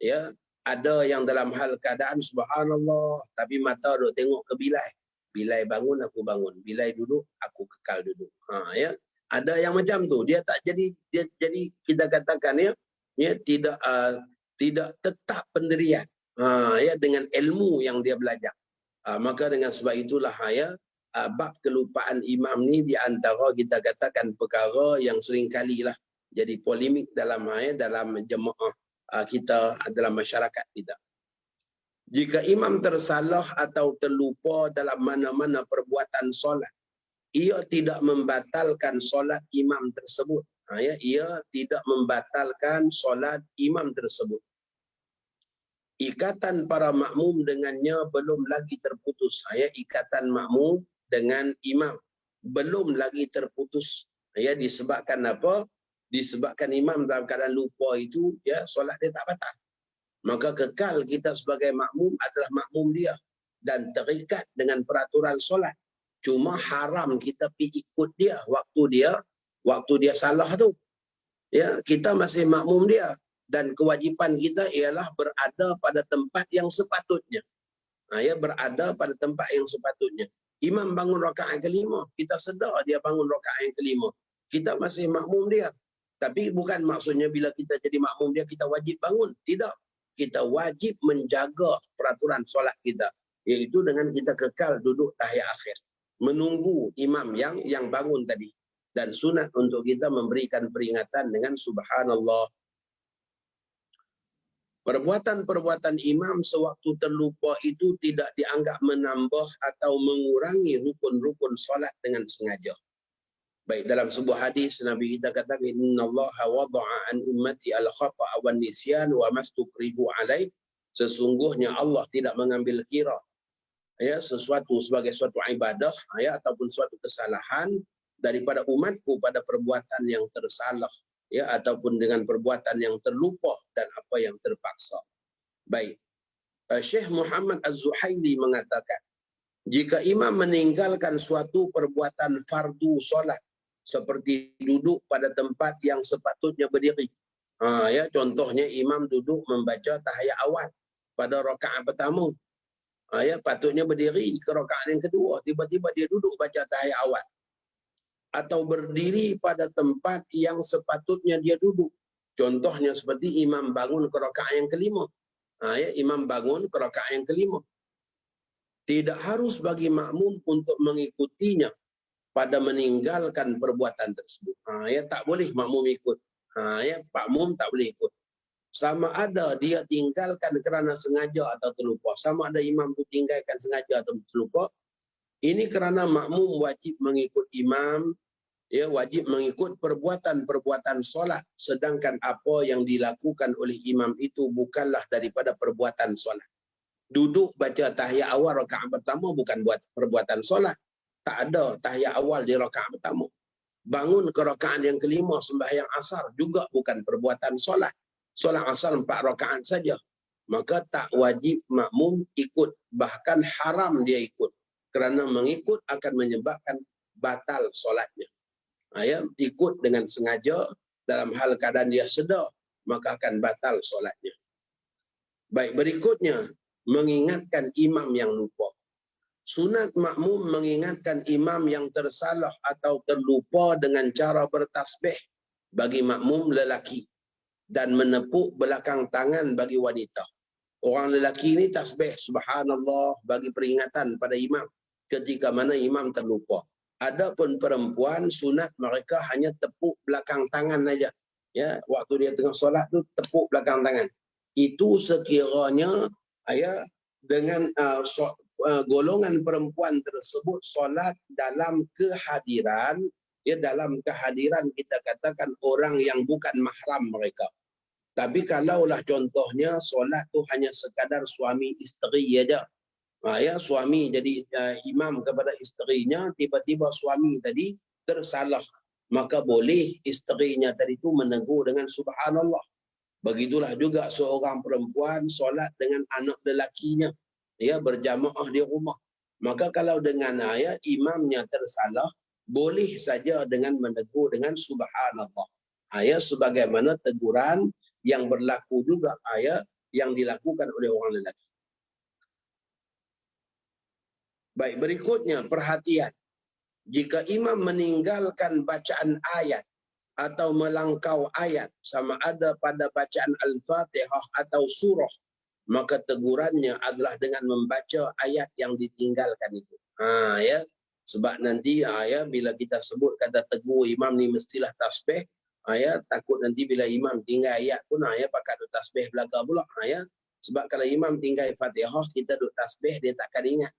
Ya, ada yang dalam hal keadaan subhanallah, tapi mata duk tengok ke bilai. Bilai bangun, aku bangun. Bilai duduk, aku kekal duduk. Ya, ada yang macam tu. Dia tak jadi, jadi kita katakan ya tidak tetap pendirian. Ya, dengan ilmu yang dia belajar. Maka dengan sebab itulah ya, bab kelupaan imam ni di antara kita katakan perkara yang sering kalilah jadi polemik dalam jemaah kita, dalam masyarakat kita. Jika imam tersalah atau terlupa dalam mana-mana perbuatan solat, ia tidak membatalkan solat imam tersebut. Ya, ia tidak membatalkan solat imam tersebut. Ikatan para makmum dengannya belum lagi terputus. Ya, ikatan makmum dengan imam belum lagi terputus. Ya, disebabkan apa? Disebabkan imam dalam keadaan lupa itu, ya, solat dia tak batal. Maka kekal kita sebagai makmum adalah makmum dia dan terikat dengan peraturan solat. Cuma haram kita pergi ikut dia waktu dia salah tu. Ya, kita masih makmum dia. Dan kewajipan kita ialah berada pada tempat yang sepatutnya. Ya, berada pada tempat yang sepatutnya. Imam bangun rakaat yang kelima, kita sedar dia bangun rakaat yang kelima. Kita masih makmum dia. Tapi bukan maksudnya bila kita jadi makmum dia, kita wajib bangun. Tidak. Kita wajib menjaga peraturan solat kita. Iaitu dengan kita kekal duduk tahiyat akhir. Menunggu imam yang bangun tadi. Dan sunat untuk kita memberikan peringatan dengan subhanallah. Perbuatan-perbuatan imam sewaktu terlupa itu tidak dianggap menambah atau mengurangi rukun-rukun solat dengan sengaja. Baik, dalam sebuah hadis Nabi kita katakan innallaha wada'a an ummati al-khata'a wan nisyan wa mastukrihu alaih. Sesungguhnya Allah tidak mengambil kira ya sesuatu sebagai suatu ibadah ya ataupun suatu kesalahan daripada umatku pada perbuatan yang tersalah ya ataupun dengan perbuatan yang terlupa dan apa yang terpaksa. Baik. Syekh Muhammad Az-Zuhaili mengatakan jika imam meninggalkan suatu perbuatan fardu solat seperti duduk pada tempat yang sepatutnya berdiri. Ya contohnya imam duduk membaca tahiyat awal pada rakaat pertama. Ya patutnya berdiri ke rakaat yang kedua, tiba-tiba dia duduk baca tahiyat awal. Atau berdiri pada tempat yang sepatutnya dia duduk. Contohnya seperti imam bangun ke rakaat yang kelima. Ya, imam bangun ke rakaat yang kelima. Tidak harus bagi makmum untuk mengikutinya pada meninggalkan perbuatan tersebut. Ya, tak boleh makmum ikut. Ya, makmum tak boleh ikut. Sama ada dia tinggalkan kerana sengaja atau terlupa. Sama ada imam itu tinggalkan sengaja atau terlupa. Ini kerana makmum wajib mengikut imam, ya wajib mengikut perbuatan-perbuatan solat. Sedangkan apa yang dilakukan oleh imam itu bukanlah daripada perbuatan solat. Duduk baca tahiyat awal rakaat pertama bukan buat perbuatan solat. Tak ada tahiyat awal di rakaat pertama. Bangun ke rakaat yang kelima sembahyang asar juga bukan perbuatan solat. Solat asar 4 rakaat saja. Maka tak wajib makmum ikut. Bahkan haram dia ikut. Kerana mengikut akan menyebabkan batal solatnya. Ya, ikut dengan sengaja dalam hal keadaan dia sedar, maka akan batal solatnya. Baik, berikutnya mengingatkan imam yang lupa. Sunat makmum mengingatkan imam yang tersalah atau terlupa dengan cara bertasbih bagi makmum lelaki dan menepuk belakang tangan bagi wanita. Orang lelaki ini tasbih subhanallah bagi peringatan pada imam ketika mana imam terlupa. Adapun perempuan sunat mereka hanya tepuk belakang tangan saja. Ya, waktu dia tengah solat tu tepuk belakang tangan. Itu sekiranya ya dengan golongan perempuan tersebut solat dalam kehadiran, ya dalam kehadiran kita katakan orang yang bukan mahram mereka. Tapi kalaulah contohnya solat tu hanya sekadar suami isteri saja. Ya suami jadi imam kepada isterinya, tiba-tiba suami tadi tersalah, maka boleh isterinya tadi itu menegur dengan subhanallah. Begitulah juga seorang perempuan solat dengan anak lelakinya, ya berjamaah di rumah. Maka kalau dengan imamnya tersalah, boleh saja dengan menegur dengan subhanallah. Ya sebagaimana teguran yang berlaku juga yang dilakukan oleh orang lelaki. Baik, berikutnya perhatian. Jika imam meninggalkan bacaan ayat atau melangkau ayat sama ada pada bacaan Al-Fatihah atau surah, maka tegurannya adalah dengan membaca ayat yang ditinggalkan itu. Ya. Sebab nanti bila kita sebut kata tegur imam ni mestilah tasbih, takut nanti bila imam tinggal ayat pun pakai duk tasbih belaka pula. Sebab kalau imam tinggal Fatihah kita duk tasbih dia takkan ingat.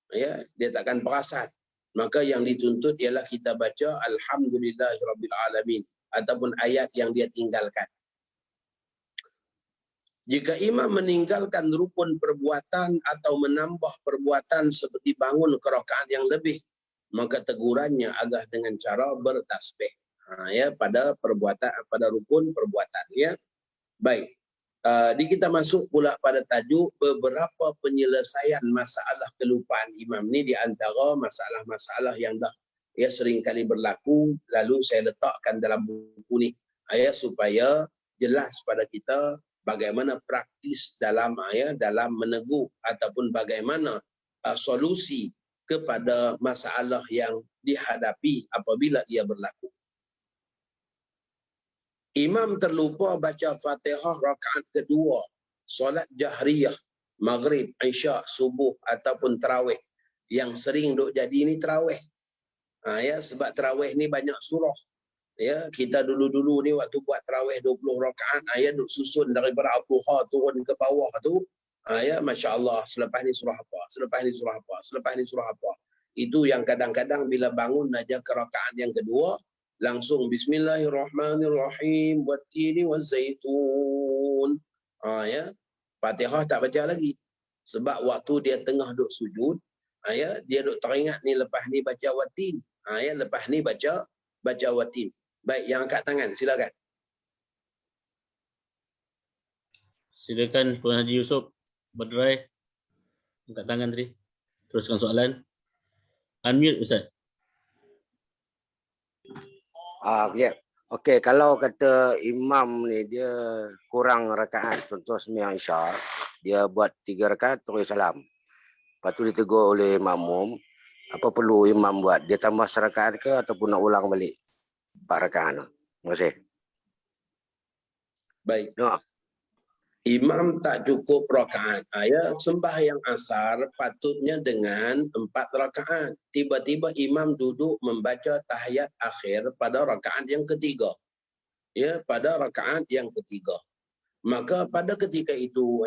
Ya, dia takkan perasan. Maka yang dituntut ialah kita baca alhamdulillahirabbil alamin ataupun ayat yang dia tinggalkan. Jika imam meninggalkan rukun perbuatan atau menambah perbuatan seperti bangun ke rakaat yang lebih, maka tegurannya adalah dengan cara bertasbih. Ya, pada perbuatan, pada rukun perbuatan. Ya. Baik. Kita masuk pula pada tajuk beberapa penyelesaian masalah kelupaan imam ni di antara masalah-masalah yang dah sering kali berlaku, lalu saya letakkan dalam buku ni supaya jelas pada kita bagaimana praktis dalam dalam menegur ataupun bagaimana solusi kepada masalah yang dihadapi apabila ia berlaku. Imam terlupa baca Fatihah rakaat kedua solat jahriyah, maghrib, isyak, subuh ataupun tarawih. Yang sering duk jadi ni tarawih. Sebab tarawih ni banyak surah. Ya, kita dulu-dulu ni waktu buat tarawih 20 rakaat, duk susun daripada Al-Duha turun ke bawah tu. Masya-Allah, selepas ni surah apa? Selepas ni surah apa? Selepas ni surah apa? Itu yang kadang-kadang bila bangun aja ke rakaat yang kedua, langsung bismillahirrahmanirrahim wattini wazzaitun. Fatihah tak baca lagi. Sebab waktu dia tengah duk sujud, dia duk teringat ni lepas ni baca wattin. Lepas ni baca wattin. Baik, yang angkat tangan silakan. Silakan Tuan Haji Yusof berderai. Angkat tangan tadi. Teruskan soalan. Unmute Ustaz. Ya. Okey, kalau kata imam ni dia kurang rakaat, contoh sembahyang isyak, dia buat 3 rakaat terus salam. Lepas tu ditegur oleh makmum, apa perlu imam buat? Dia tambah serakaat ke ataupun nak ulang balik 4 rakaat tu? Terima kasih. Baik. No. Imam tak cukup rakaat. Sembahyang asar patutnya dengan 4 rakaat. Tiba-tiba imam duduk membaca tahiyat akhir pada rakaat yang ketiga. Pada rakaat yang ketiga. Maka pada ketika itu,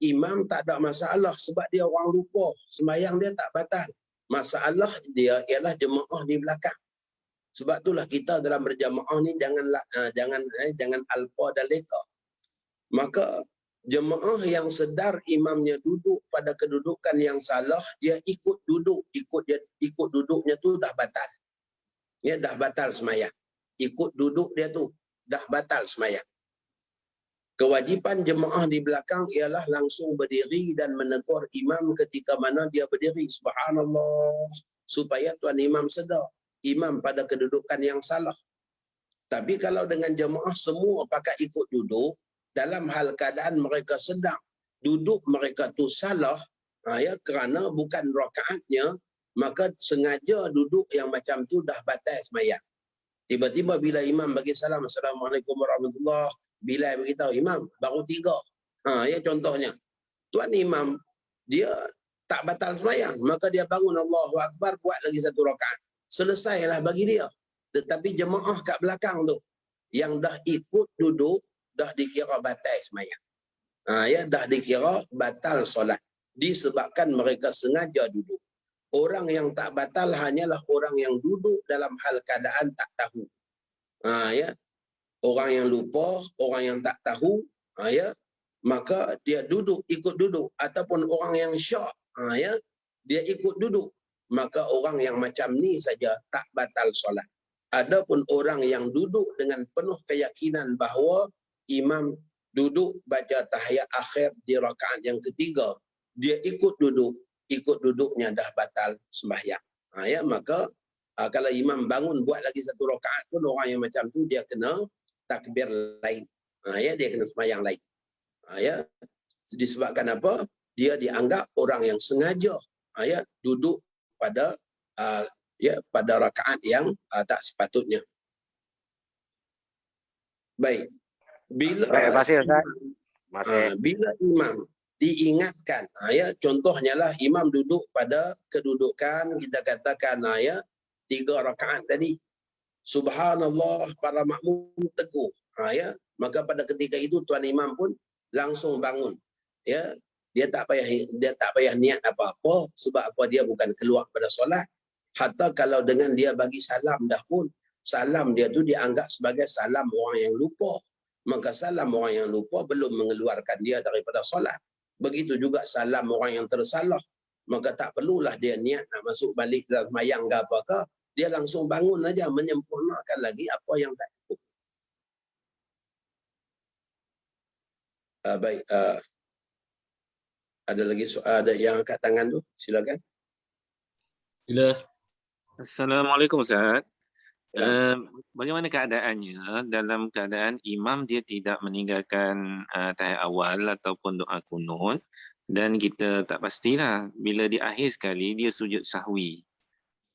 imam tak ada masalah sebab dia orang lupa. Sembahyang dia tak batal. Masalah dia ialah jemaah di belakang. Sebab itulah kita dalam berjamaah ni jangan alpa dan leka. Maka jemaah yang sedar imamnya duduk pada kedudukan yang salah, dia ikut duduk, ikut duduknya tu dah batal. Dah batal sembahyang. Ikut duduk dia tu dah batal sembahyang. Kewajipan jemaah di belakang ialah langsung berdiri dan menegur imam ketika mana dia berdiri. Subhanallah. Supaya tuan imam sedar. Imam pada kedudukan yang salah. Tapi kalau dengan jemaah semua pakai ikut duduk, dalam hal keadaan mereka sedang duduk mereka tu salah, kerana bukan rakaatnya, maka sengaja duduk yang macam tu dah batal sembahyang. Tiba-tiba bila imam bagi salam, Assalamualaikum warahmatullahi, bila beritahu imam baru 3. Contohnya, tuan imam dia tak batal sembahyang, maka dia bangun Allahu Akbar, buat lagi 1 rakaat. Selesailah bagi dia. Tetapi jemaah kat belakang tu yang dah ikut duduk dah dikira batal sembahyang. Dah dikira batal solat disebabkan mereka sengaja duduk. Orang yang tak batal hanyalah orang yang duduk dalam hal keadaan tak tahu. Orang yang lupa, orang yang tak tahu, maka dia duduk, ikut duduk, ataupun orang yang syak, dia ikut duduk, maka orang yang macam ni saja tak batal solat. Adapun orang yang duduk dengan penuh keyakinan bahawa imam duduk baca tahiyat akhir di rakaat yang ketiga, dia ikut duduk, ikut duduknya dah batal sembahyang. Maka kalau imam bangun buat lagi 1 rakaat pun, orang yang macam tu dia kena takbir lain. Dia kena sembahyang lain. Disebabkan apa? Dia dianggap orang yang sengaja duduk pada pada rakaat yang tak sepatutnya. Baik. Bila bila imam diingatkan, contohnya lah imam duduk pada kedudukan kita katakan 3 rakaat tadi. Subhanallah, para makmum tegur. Maka pada ketika itu tuan imam pun langsung bangun. Dia tak payah niat apa-apa sebab apa, dia bukan keluar pada solat. Hatta kalau dengan dia bagi salam dah pun, salam dia tu dianggap sebagai salam orang yang lupa. Maka salam orang yang lupa belum mengeluarkan dia daripada solat. Begitu juga salam orang yang tersalah. Maka tak perlulah dia niat nak masuk balik dalam sembahyang ke apakah. Dia langsung bangun aja menyempurnakan lagi apa yang tak cukup. Baik. Ada lagi soal, ada yang angkat tangan tu? Silakan. Sila. Assalamualaikum Ustaz. bagaimana keadaannya dalam keadaan imam dia tidak meninggalkan tahiyat awal ataupun doa kunut, dan kita tak pastilah bila di akhir sekali dia sujud sahwi.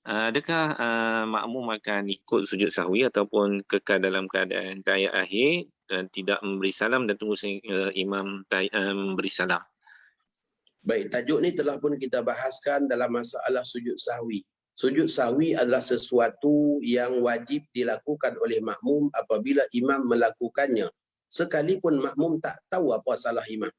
Adakah makmum akan ikut sujud sahwi ataupun kekal dalam keadaan tahiyat akhir dan tidak memberi salam dan tunggu imam memberi salam? Baik, tajuk ni telah pun kita bahaskan dalam masalah sujud sahwi. Sujud sahwi adalah sesuatu yang wajib dilakukan oleh makmum apabila imam melakukannya, sekalipun makmum tak tahu apa salah imam.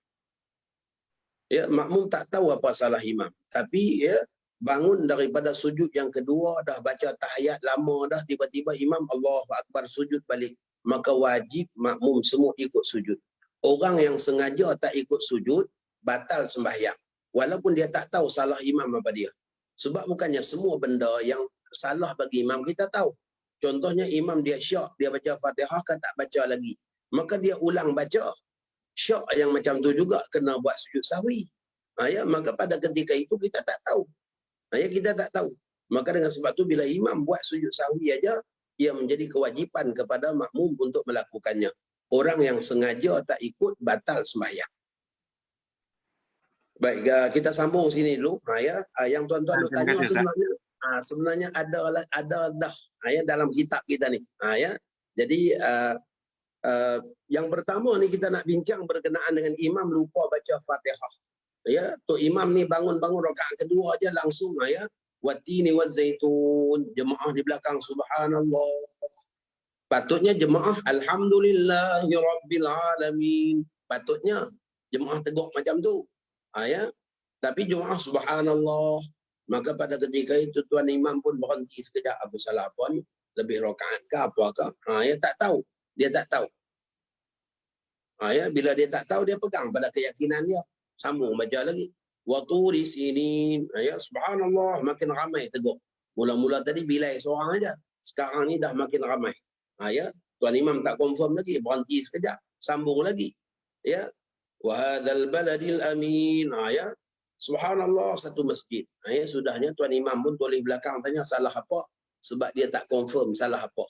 Ya, makmum tak tahu apa salah imam, tapi ya bangun daripada sujud yang kedua, dah baca tahiyat lama dah, tiba-tiba imam Allahu Akbar sujud balik, maka wajib makmum semua ikut sujud. Orang yang sengaja tak ikut sujud batal sembahyang, walaupun dia tak tahu salah imam apa dia. Sebab bukannya semua benda yang salah bagi imam kita tahu. Contohnya imam dia syak, dia baca Fatihah kan tak baca lagi, maka dia ulang baca. Syak yang macam tu juga kena buat sujud sahwi. Ya, maka pada ketika itu kita tak tahu. Ya, kita tak tahu. Maka dengan sebab tu bila imam buat sujud sahwi aja, ia menjadi kewajipan kepada makmum untuk melakukannya. Orang yang sengaja tak ikut batal sembahyang. Baik, kita sambung sini dulu. Ya, yang tuan-tuan nak tanya sebenarnya ada dah ya dalam kitab kita ni. Ya. Jadi yang pertama ni kita nak bincang berkenaan dengan imam lupa baca Fatihah. Ya, tu imam ni bangun rakaat kedua aja langsung ya. Watini wazaitun, jemaah di belakang subhanallah. Patutnya jemaah alhamdulillahirabbil alamin. Patutnya jemaah tegak macam tu. Ya. Tapi jemaah subhanallah. Maka pada ketika itu tuan imam pun berhenti sekejap, apa salah apa ni? Lebih rakaat ke apakah? Ya, tak tahu. Dia tak tahu. Ya, bila dia tak tahu, dia pegang pada keyakinan dia. Sambung baca lagi. Waktu di sini, ya, subhanallah, makin ramai tegak. Mula-mula tadi bilai seorang aja. Sekarang ni dah makin ramai. Ya, tuan imam tak confirm lagi, berhenti sekejap, sambung lagi. Ya. Wa hadzal baladil amin. Ya. Subhanallah, satu masjid. Ya, sudahnya tuan imam pun tulis belakang tanya salah apa, sebab dia tak confirm salah apa.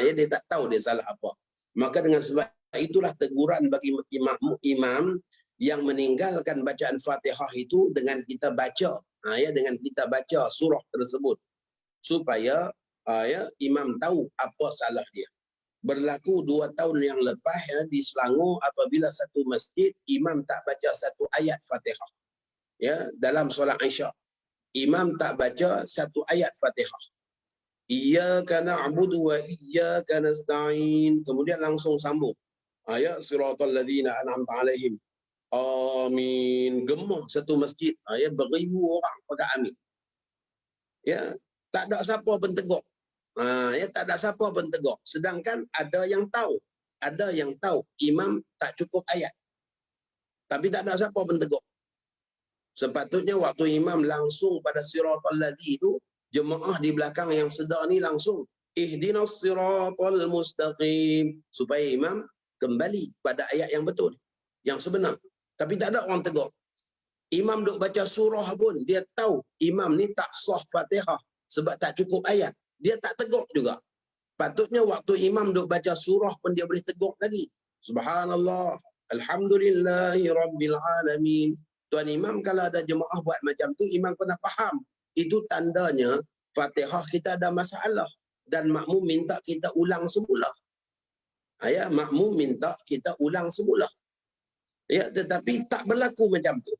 Ya, dia tak tahu dia salah apa. Maka dengan sebab itulah teguran bagi imam yang meninggalkan bacaan Fatihah itu dengan kita baca, ya, dengan kita baca surah tersebut supaya ya, imam tahu apa salah dia. Berlaku 2 tahun yang lepas ya, di Selangor, apabila satu masjid imam tak baca satu ayat Fatihah. Ya, dalam solat Isyak imam tak baca satu ayat Fatihah. Iyyaka na'budu wa iyyaka nasta'in. Kemudian langsung sambung. Ya, siratal ladzina an'amta 'alaihim. Amin. Gemah satu masjid. Ya, beribu orang pakai amin. Ya, tak ada siapa pun tegak. Ya, tak ada siapa pun tegak. Sedangkan ada yang tahu imam tak cukup ayat. Tapi tak ada siapa pun tegak. Sepatutnya waktu imam langsung pada siratal ladzi itu, jemaah di belakang yang sedar ni langsung ihdinas siratal mustaqim, supaya imam kembali pada ayat yang betul, yang sebenar. Tapi tak ada orang tegak. Imam duk baca surah pun dia tahu imam ni tak sah Fatihah sebab tak cukup ayat. Dia tak tegak juga. Patutnya waktu imam duk baca surah pun dia boleh tegak lagi. Subhanallah, alhamdulillahi rabbil alamin. Tuan imam kalau ada jemaah buat macam tu, imam kena faham. Itu tandanya Fatihah kita ada masalah dan makmum minta kita ulang semula. Ya, makmum minta kita ulang semula. Ya, tetapi tak berlaku macam tu.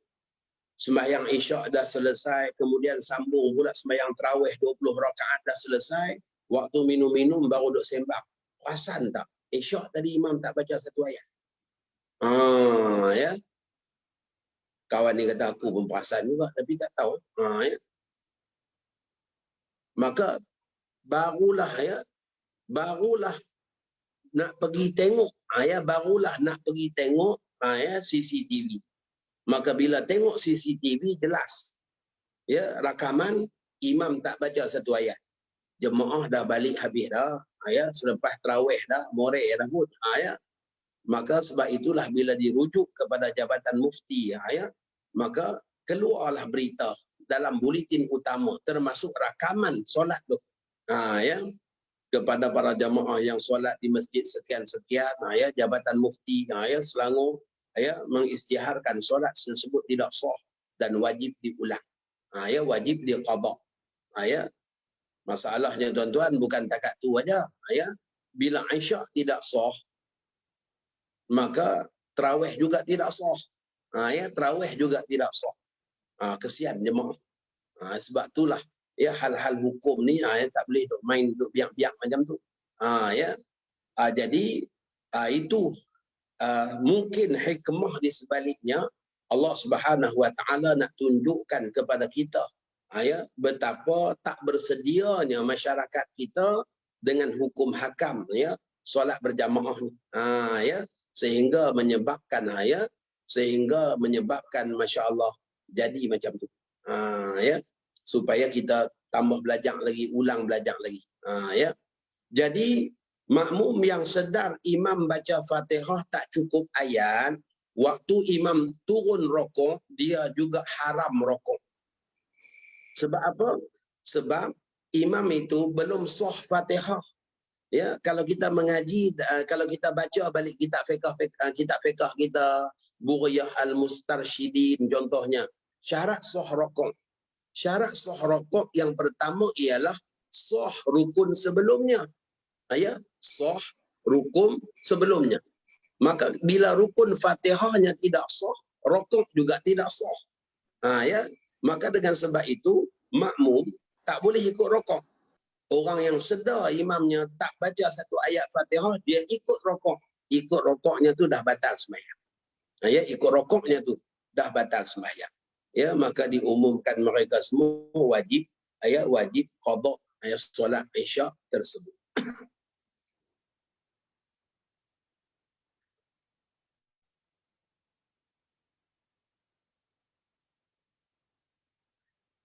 Sembahyang Isyak dah selesai, kemudian sambung pula sembahyang tarawih 20 rakaat dah selesai, waktu minum-minum baru duk sembang. Perasan tak? Isyak tadi imam tak baca satu ayat. Ya. Kawan ni kata aku pun perasan juga tapi tak tahu. Ya. Maka barulah nak pergi tengok, ya, barulah nak pergi tengok ya, CCTV. Maka bila tengok CCTV jelas, ya, rakaman imam tak baca satu ayat. Jemaah dah balik habis dah, ya, selepas tarawih dah, morek dah pun, ya. Maka sebab itulah bila dirujuk kepada Jabatan Mufti, ya, maka keluarlah berita dalam buletin utama termasuk rakaman solat tu. Ya. kepada para jamaah yang solat di masjid sekian-sekian, ya, Jabatan Mufti, ya, Selangor, ya, mengisytiharkan solat tersebut tidak sah dan wajib diulang. Ya, wajib diqadha. Ya. Masalahnya tuan-tuan bukan takat tu aja, ya. Bila Isyak tidak sah, maka tarawih juga tidak sah. Ya, tarawih juga tidak sah. Kesian jemaah. Sebab itulah, ya, hal-hal hukum ni, ya, tak boleh duk main duk biak-biak macam tu. Ya. Jadi itu mungkin hikmah di sebaliknya Allah Subhanahu Wa Taala nak tunjukkan kepada kita, ya, betapa tak bersedianya masyarakat kita dengan hukum hakam, ya, solat berjamaah ni. Ya, sehingga menyebabkan, ya, masya-Allah jadi macam tu. Ya, supaya kita tambah belajar lagi, ulang belajar lagi. Ya. Jadi makmum yang sedar imam baca Fatihah tak cukup ayat, waktu imam turun rokok, dia juga haram rokok. Sebab apa? Sebab imam itu belum sah Fatihah. Ya, kalau kita mengaji, kalau kita baca balik kitab fiqh kita, Buriyah Al-Mustarsyidin contohnya, syarat sah rokok. Syarat sah rokok yang pertama ialah sah rukun sebelumnya. Ya, sah rukun sebelumnya. Maka bila rukun Fatihahnya tidak sah, rukuk juga tidak sah. Ya, maka dengan sebab itu makmum tak boleh ikut rukuk. Orang yang sedar imamnya tak baca satu ayat Fatihah, dia ikut rukuk. Ikut rukuknya tu dah batal sembahyang. Ya, ikut rukuknya tu dah batal sembahyang. Ya, maka diumumkan mereka semua wajib, ya, wajib qada, ya, solat Isyak tersebut.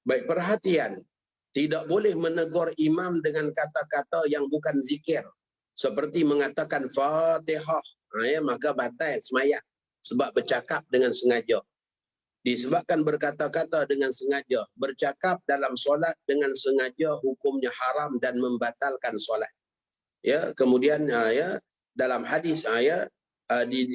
Baik, perhatian. Tidak boleh menegur imam dengan kata-kata yang bukan zikir. Seperti mengatakan Fatihah. Ya, maka batal sembahyang. Sebab bercakap dengan sengaja. Disebabkan berkata-kata dengan sengaja. Bercakap dalam solat dengan sengaja hukumnya haram dan membatalkan solat. Ya, kemudian, ya, dalam hadis, ya, di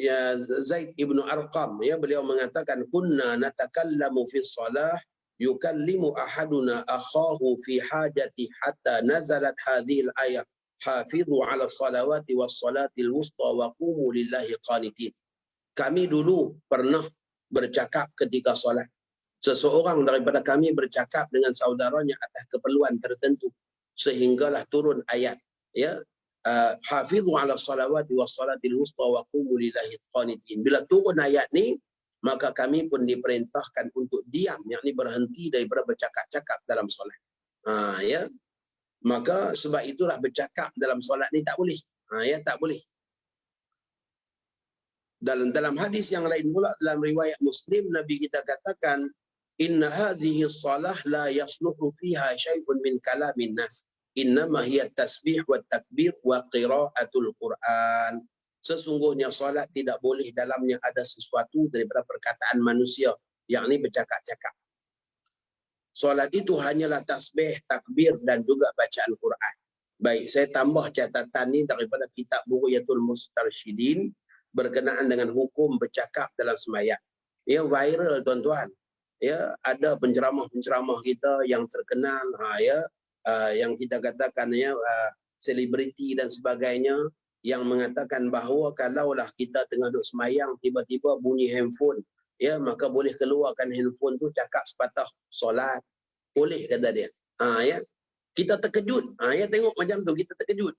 Zaid ibn Arqam, ya, beliau mengatakan kunna natakallamu fi shalah yukallimu ahaduna akhahu fi hajati hatta nazalat hadhil ayah hafizu ala salawati was salatil wusta wa qumu lillahi qanitin. Kami dulu pernah bercakap ketika solat. Seseorang daripada kami bercakap dengan saudaranya atas keperluan tertentu sehinggalah turun ayat, ya, hafizu ala salawati was salatil wusta wa qumu lillahi qanitin. Bila turun ayat ni, maka kami pun diperintahkan untuk diam, yakni berhenti daripada bercakap-cakap dalam solat. Ya. Maka sebab itulah bercakap dalam solat ni tak boleh. Ya, tak boleh. Dalam hadis yang lain pula, dalam riwayat Muslim, Nabi kita katakan, inna hazihi salah la yasluhu fiha syai'un min kalamin nas. Innama hiya tasbih wa takbir wa qiraatul Quran. Sesungguhnya solat tidak boleh dalamnya ada sesuatu daripada perkataan manusia, yakni bercakap-cakap. Solat itu hanyalah tasbih, takbir dan juga bacaan Quran. Baik, saya tambah catatan ni daripada kitab Bughiyatul Mustarsyidin berkenaan dengan hukum bercakap dalam sembahyang. Ya, viral tuan-tuan. Ya, ada penceramah-penceramah kita yang terkenal, ya, yang kita katakan, ya, selebriti dan sebagainya, yang mengatakan bahawa kalaulah kita tengah duduk sembahyang tiba-tiba bunyi handphone, ya, maka boleh keluarkan handphone tu cakap sepatah solat. Boleh, kata dia. Ya. Kita terkejut. Ya, tengok macam tu kita terkejut.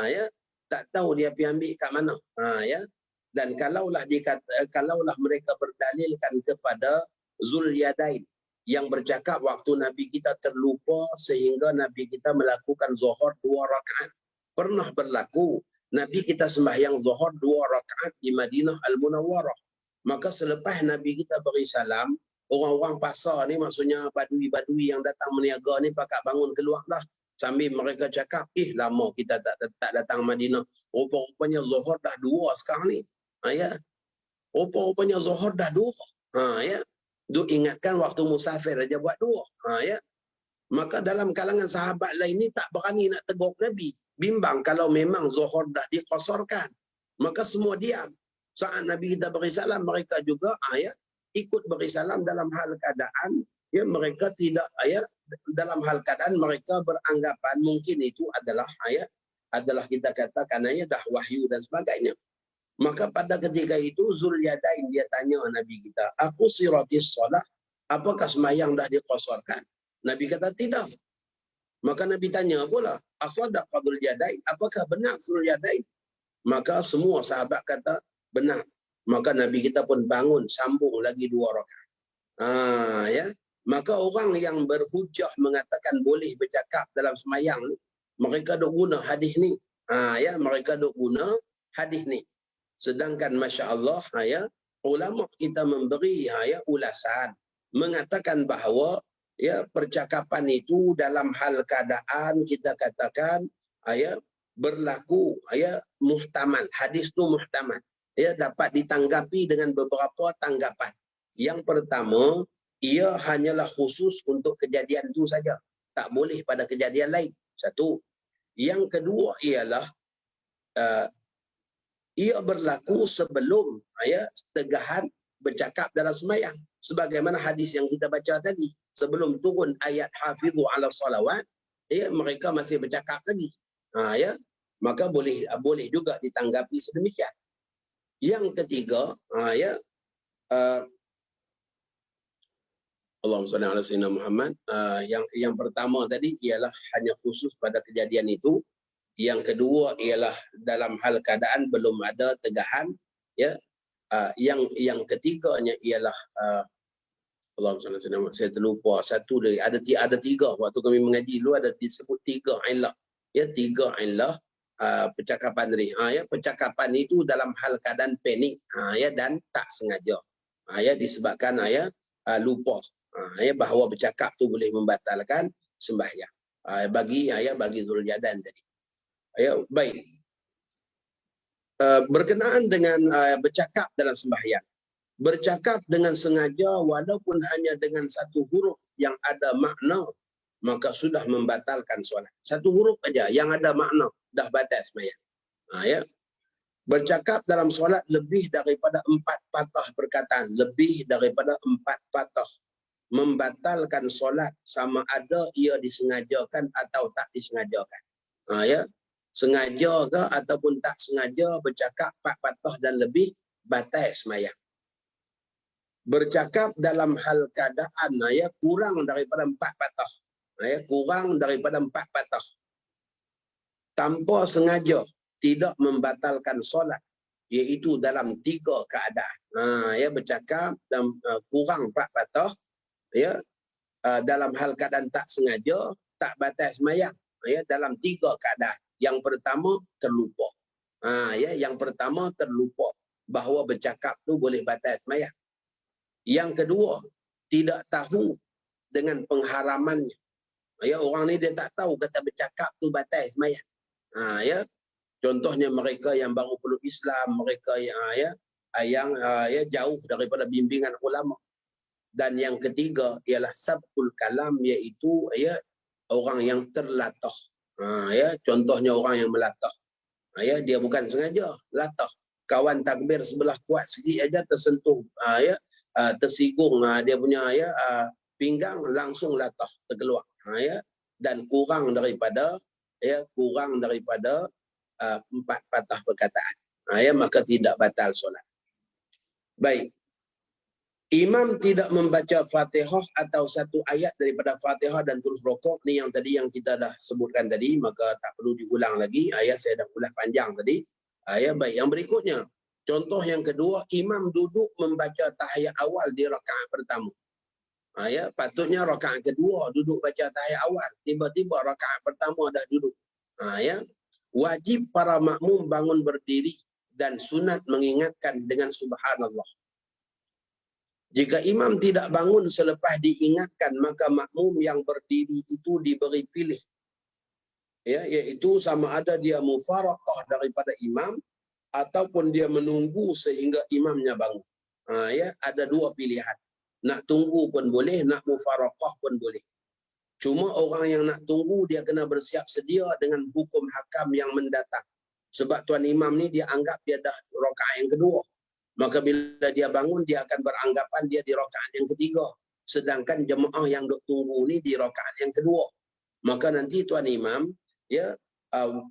Ya. Tak tahu dia pergi ambil kat mana. Ya. Dan kalaulah mereka berdalilkan kepada Zulyadain yang bercakap waktu Nabi kita terlupa sehingga Nabi kita melakukan zuhur 2 rakaat. Pernah berlaku Nabi kita sembahyang zuhur 2 rakaat di Madinah Al-Munawwarah. Maka selepas Nabi kita beri salam, orang-orang pasar ni, maksudnya badui-badui yang datang meniaga ni, pakat bangun keluar dah. Sambil mereka cakap, lama kita tak datang Madinah. Rupa-rupanya zuhur dah 2 sekarang ni. Ya. Rupa-rupanya zuhur dah 2. Ya. Duk ingatkan waktu musafir aja buat 2. Ya. Maka dalam kalangan sahabat lain ni tak berani nak tegur Nabi. bimbang kalau memang zuhur dah diqasarkan. Maka semua diam. Saat Nabi kita beri salam, mereka juga ikut beri salam dalam hal keadaan mereka tidak dalam hal keadaan mereka beranggapan mungkin itu adalah kita katakan dah wahyu dan sebagainya. Maka pada ketika itu Zulyadain dia tanya Nabi kita, aku siratis solah, apakah sembahyang dah diqasarkan? Nabi kata tidak. Maka Nabi tanya pula, asadaq Zulyadain, apakah benar Zulyadain? Maka semua sahabat kata benar. Maka Nabi kita pun bangun sambung lagi 2 rakaat. Maka orang yang berhujah mengatakan boleh bercakap dalam sembahyang ni, mereka dok guna hadis ni. Mereka dok guna hadis ni. Sedangkan masya-Allah ulama kita memberi ulasan mengatakan bahawa percakapan itu dalam hal keadaan kita katakan berlaku muhtamal. Hadis tu muhtamal. Dapat ditanggapi dengan beberapa tanggapan. Yang pertama, ia hanyalah khusus untuk kejadian itu saja. Tak boleh pada kejadian lain. Satu. Yang kedua ialah ia berlaku sebelum tegahan bercakap dalam sembahyang. Sebagaimana hadis yang kita baca tadi. Sebelum turun ayat hafizu ala salawat, mereka masih bercakap lagi. Maka boleh juga ditanggapi sedemikian. Yang ketiga, Allahumma salli ala sayyidina Muhammad. Yang pertama tadi ialah hanya khusus pada kejadian itu. Yang kedua ialah dalam hal keadaan belum ada tegahan. Yang ketiganya ialah Allahumma salli ala sayyidina Muhammad. Saya terlupa satu dari ada 3 waktu kami mengaji dulu ada disebut 3 illah. 3 illah percakapan tadi. Percakapan itu dalam hal keadaan panik dan tak sengaja. Disebabkan lupa. Bahawa bercakap tu boleh membatalkan sembahyang. Bagi Zulyadain tadi. Baik. Berkenaan dengan bercakap dalam sembahyang. Bercakap dengan sengaja walaupun hanya dengan satu huruf yang ada makna, maka sudah membatalkan solat. Satu huruf aja yang ada makna dah batal sembahyang. Bercakap dalam solat lebih daripada 4 patah perkataan, lebih daripada 4 patah membatalkan solat sama ada ia disengajakan atau tak disengajakan. Sengaja ke ataupun tak sengaja bercakap 4 patah dan lebih batal sembahyang. Bercakap dalam hal keadaan kurang daripada 4 patah. Kurang daripada 4 patah. Tanpa sengaja tidak membatalkan solat, iaitu dalam 3 keadaan. Bercakap dalam kurang 4 patah, dalam hal keadaan tak sengaja, tak batal sembahyang. Dalam 3 keadaan. Yang pertama terlupa. Yang pertama terlupa bahawa bercakap tu boleh batal sembahyang. Yang kedua, tidak tahu dengan pengharamannya. Orang ni dia tak tahu kata bercakap tu batal sembahyang. Contohnya mereka yang baru peluk Islam, mereka yang jauh daripada bimbingan ulama. Dan yang ketiga ialah sabqul kalam, iaitu orang yang terlatah. Contohnya orang yang melatah. Dia bukan sengaja latah. Kawan takbir sebelah kuat sikit aja tersentuh, tersinggung dia punya pinggang, langsung latah terkeluar. Dan kurang daripada 4 patah perkataan. Maka tidak batal solat. Baik. Imam tidak membaca Fatihah atau satu ayat daripada Fatihah dan terus rokok, ni yang tadi yang kita dah sebutkan tadi, maka tak perlu diulang lagi. Saya dah ulas panjang tadi. Baik, yang berikutnya, contoh yang kedua, imam duduk membaca tahiyat awal di rakaat pertama. Patutnya rakaat kedua duduk baca tahiyat awal, tiba-tiba rakaat pertama dah duduk. Wajib para makmum bangun berdiri dan sunat mengingatkan dengan subhanallah. Jika imam tidak bangun selepas diingatkan, maka makmum yang berdiri itu diberi pilih. Iaitu sama ada dia mufaraqah daripada imam ataupun dia menunggu sehingga imamnya bangun. Ada 2 pilihan. Nak tunggu pun boleh, nak mufaraqah pun boleh. Cuma orang yang nak tunggu dia kena bersiap sedia dengan hukum hakam yang mendatang. Sebab tuan imam ni dia anggap dia dah rakaat yang kedua. Maka bila dia bangun dia akan beranggapan dia di rakaat yang ketiga. Sedangkan jemaah yang duk tunggu ni di rakaat yang kedua. Maka nanti tuan imam ya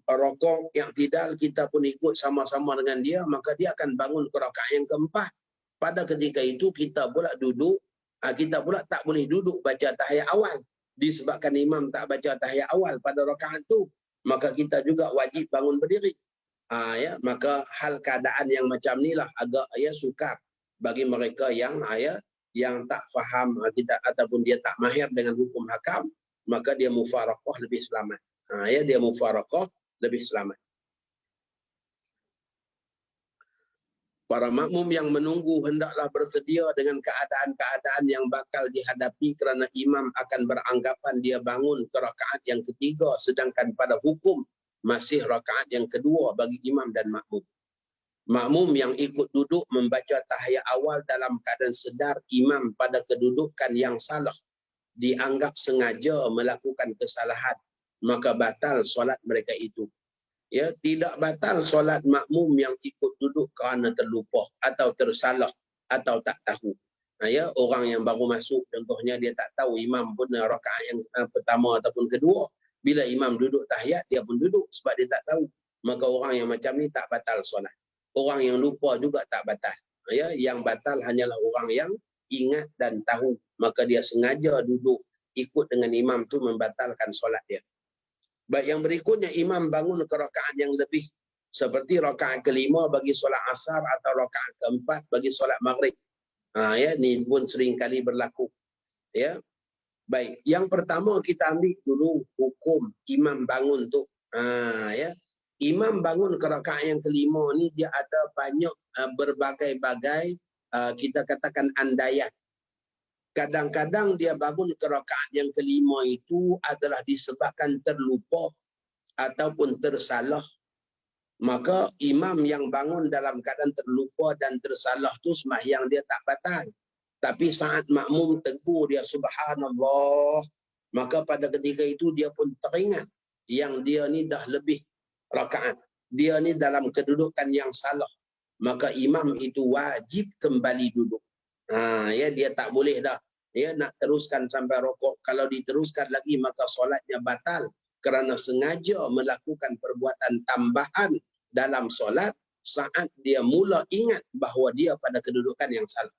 rokok yang tidak kita pun ikut sama-sama dengan dia, maka dia akan bangun ke rakaat yang keempat. Pada ketika itu kita pula duduk, kita pula tak boleh duduk baca tahiyat awal. Disebabkan imam tak baca tahiyat awal pada rakaat tu, maka kita juga wajib bangun berdiri. Ya, maka hal keadaan yang macam inilah agak sukar bagi mereka yang yang tak faham kita ataupun dia tak mahir dengan hukum hakam, maka dia mufaraqah lebih selamat. Dia mufaraqah lebih selamat. Para makmum yang menunggu hendaklah bersedia dengan keadaan-keadaan yang bakal dihadapi kerana imam akan beranggapan dia bangun ke rakaat yang ketiga sedangkan pada hukum masih rakaat yang kedua bagi imam dan makmum. Makmum yang ikut duduk membaca tahiyat awal dalam keadaan sedar imam pada kedudukan yang salah dianggap sengaja melakukan kesalahan, maka batal solat mereka itu. Ya, tidak batal solat makmum yang ikut duduk kerana terlupa atau tersalah atau tak tahu. Ya, orang yang baru masuk contohnya dia tak tahu imam pun rakaat yang pertama ataupun kedua. Bila imam duduk tahiyat dia pun duduk sebab dia tak tahu. Maka orang yang macam ni tak batal solat. Orang yang lupa juga tak batal. Ya, yang batal hanyalah orang yang ingat dan tahu, maka dia sengaja duduk ikut dengan imam tu membatalkan solat dia. Baik, yang berikutnya imam bangun ke rakaat yang lebih seperti rakaat kelima bagi solat asar atau rakaat keempat bagi solat maghrib. Ya, ni pun sering kali berlaku. Ya. Baik, yang pertama kita ambil dulu hukum imam bangun tu. Ya. Imam bangun ke rakaat yang kelima ni dia ada banyak berbagai-bagai kita katakan andaian. Kadang-kadang dia bangun ke rakaat yang kelima itu adalah disebabkan terlupa ataupun tersalah. Maka imam yang bangun dalam keadaan terlupa dan tersalah tu sembahyang dia tak batal. Tapi saat makmum tegur dia subhanallah, maka pada ketika itu dia pun teringat yang dia ni dah lebih rakaat. Dia ni dalam kedudukan yang salah. Maka imam itu wajib kembali duduk. Ya, dia tak boleh dah nak teruskan sampai rokok. Kalau diteruskan lagi maka solatnya batal kerana sengaja melakukan perbuatan tambahan dalam solat saat dia mula ingat bahawa dia pada kedudukan yang salah.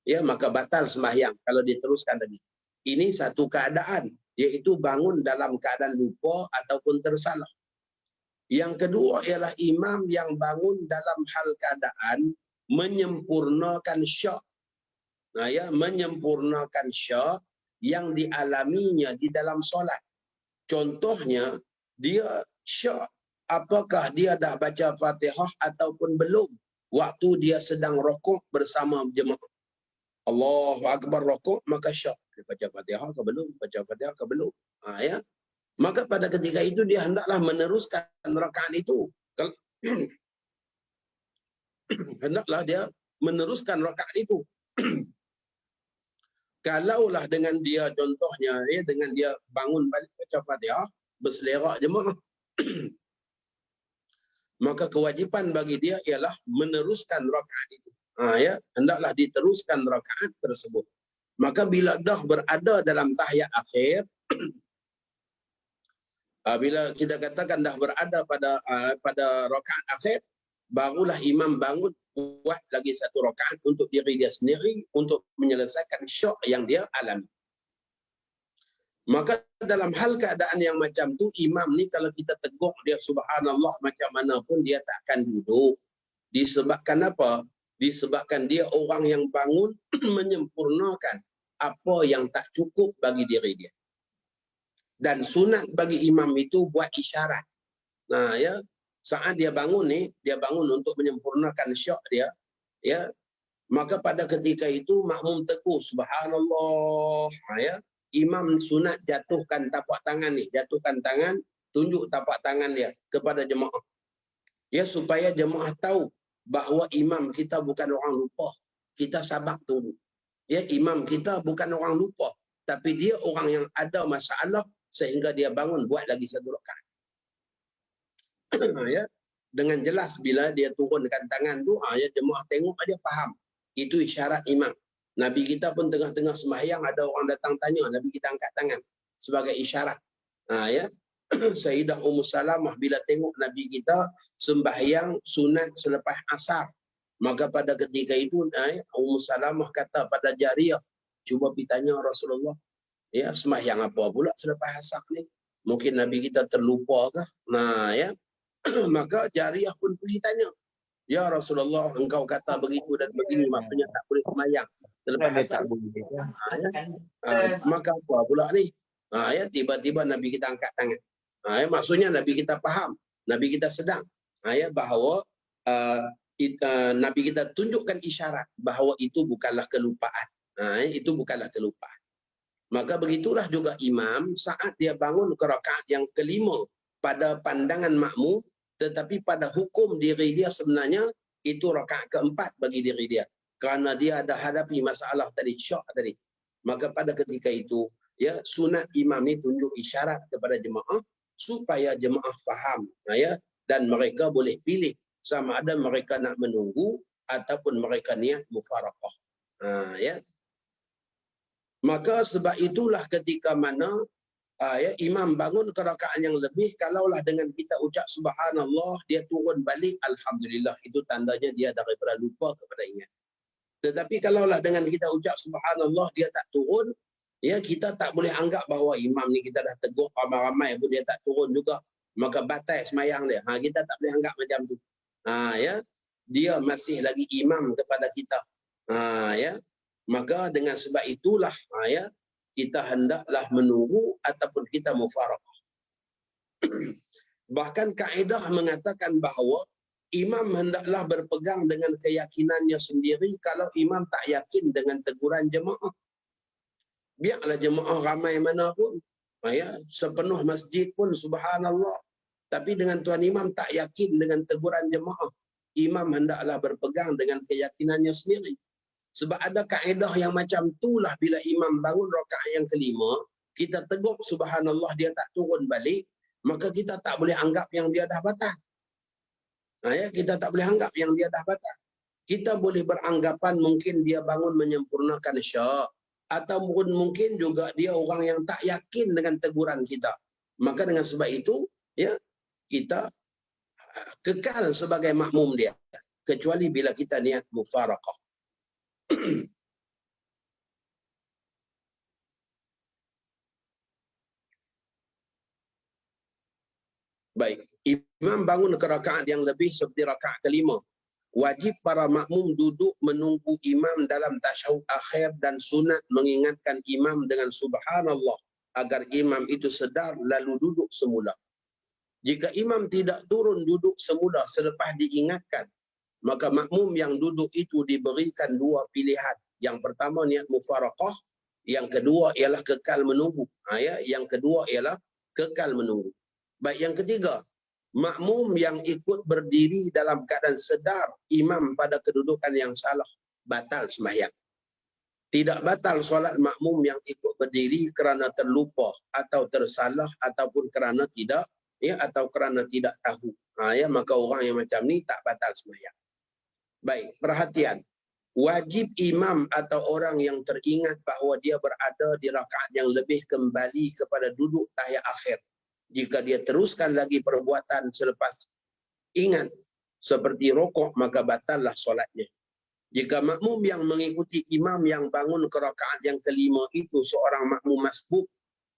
Ya, maka batal sembahyang kalau diteruskan lagi. Ini satu keadaan, iaitu bangun dalam keadaan lupa ataupun tersalah. Yang kedua ialah imam yang bangun dalam hal keadaan menyempurnakan syak. Ya, menyempurnakan syak yang dialaminya di dalam solat. Contohnya, dia syak apakah dia dah baca Fatihah ataupun belum waktu dia sedang rokok bersama jemaah. Allahu Akbar rokok, maka syak. Dia baca Fatihah ke belum? Baca Fatihah ke belum? Ya. Maka pada ketika itu dia hendaklah meneruskan rakaat itu. Hendaklah dia meneruskan rakaat itu. Kalaulah dengan dia contohnya dengan dia bangun balik baca Fatihah berselerak jemaah, maka kewajipan bagi dia ialah meneruskan rakaat itu. Ya, hendaklah diteruskan rakaat tersebut. Maka bila dah berada dalam tahiyat akhir, bila kita katakan dah berada pada rakaat akhir, barulah imam bangun buat lagi satu rakaat untuk diri dia sendiri untuk menyelesaikan syak yang dia alami. Maka dalam hal keadaan yang macam tu, imam ni kalau kita tegur dia subhanallah macam mana pun dia tak akan duduk. Disebabkan apa? Disebabkan dia orang yang bangun menyempurnakan apa yang tak cukup bagi diri dia. Dan sunat bagi imam itu buat isyarat. Ya, saat dia bangun ni, dia bangun untuk menyempurnakan syak dia, ya, maka pada ketika itu makmum tegur subhanallah, ya, imam sunat jatuhkan tapak tangan ni, jatuhkan tangan, tunjuk tapak tangan dia kepada jemaah, ya, supaya jemaah tahu bahawa imam kita bukan orang lupa, kita sabar tunggu. Ya, imam kita bukan orang lupa, tapi dia orang yang ada masalah sehingga dia bangun buat lagi satu rakaat. Ya, dengan jelas bila dia turunkan tangan tu, ya jemaah tengok dia faham. Itu isyarat imam. Nabi kita pun tengah-tengah sembahyang ada orang datang tanya, Nabi kita angkat tangan sebagai isyarat. Ya. Sayyidah Ummu Salamah bila tengok Nabi kita sembahyang sunat selepas asar, maka pada ketika itu Ummu Salamah kata pada Jariyah, cuba pergi tanya Rasulullah, ya sembahyang apa pula selepas asar ni? Mungkin Nabi kita terlupa ke? Nah ya. Maka Jariyah pun pergi tanya, ya Rasulullah, engkau kata begitu dan begini, maksudnya tak boleh sembahyang selepas asar. Maka apa pula ni? Ya, tiba-tiba Nabi kita angkat tangan. Ya, maksudnya Nabi kita faham, Nabi kita sedang ya, bahawa Nabi kita tunjukkan isyarat bahawa itu bukanlah kelupaan. Itu bukanlah kelupaan. Maka begitulah juga imam saat dia bangun ke rakaat yang kelima pada pandangan makmum, tetapi pada hukum diri dia sebenarnya itu rakaat keempat bagi diri dia. Kerana dia ada hadapi masalah tadi, syak tadi. Maka pada ketika itu, ya sunat imam ni tunjuk isyarat kepada jemaah supaya jemaah faham, ya, dan mereka boleh pilih sama ada mereka nak menunggu ataupun mereka niat mufaraqah. Ya. Maka sebab itulah ketika mana ya, imam bangun ke rakaat yang lebih, kalaulah dengan kita ucap subhanallah dia turun balik, alhamdulillah, itu tandanya dia daripada lupa kepada ingat. Tetapi kalaulah dengan kita ucap subhanallah dia tak turun, ya kita tak boleh anggap bahawa imam ni kita dah tegur ramai-ramai pun dia tak turun juga, maka batal semayang dia. Kita tak boleh anggap macam tu. Ya, dia masih lagi imam kepada kita. Ya, maka dengan sebab itulah ya kita hendaklah menunggu ataupun kita mufaraqah. Bahkan kaedah mengatakan bahawa imam hendaklah berpegang dengan keyakinannya sendiri kalau imam tak yakin dengan teguran jemaah. Biarlah jemaah ramai mana pun, ya, sepenuh masjid pun subhanallah, tapi dengan tuan imam tak yakin dengan teguran jemaah, imam hendaklah berpegang dengan keyakinannya sendiri. Sebab ada kaedah yang macam itulah bila imam bangun rakaat yang kelima, kita tegur subhanallah dia tak turun balik, maka kita tak boleh anggap yang dia dah batal. Ya, kita tak boleh anggap yang dia dah batal. Kita boleh beranggapan mungkin dia bangun menyempurnakan syak, ataupun mungkin juga dia orang yang tak yakin dengan teguran kita. Maka dengan sebab itu, ya, kita kekal sebagai makmum dia, kecuali bila kita niat mufaraqah. Baik, imam bangun ke rakaat yang lebih seperti rakaat kelima. Wajib para makmum duduk menunggu imam dalam tasyahud akhir dan sunat mengingatkan imam dengan subhanallah agar imam itu sedar lalu duduk semula. Jika imam tidak turun duduk semula selepas diingatkan, maka makmum yang duduk itu diberikan dua pilihan. Yang pertama niat mufaraqah, yang kedua ialah kekal menunggu. Ya, yang kedua ialah kekal menunggu. Baik, yang ketiga, makmum yang ikut berdiri dalam keadaan sedar imam pada kedudukan yang salah, batal sembahyang. Tidak batal solat makmum yang ikut berdiri kerana terlupa atau tersalah ataupun kerana tidak, ya, atau kerana tidak tahu. Ya, maka orang yang macam ni tak batal sembahyang. Baik, perhatian. Wajib imam atau orang yang teringat bahawa dia berada di rakaat yang lebih kembali kepada duduk tahiyat akhir. Jika dia teruskan lagi perbuatan selepas ingat seperti rokok, maka batallah solatnya. Jika makmum yang mengikuti imam yang bangun ke rakaat yang kelima itu seorang makmum masbuk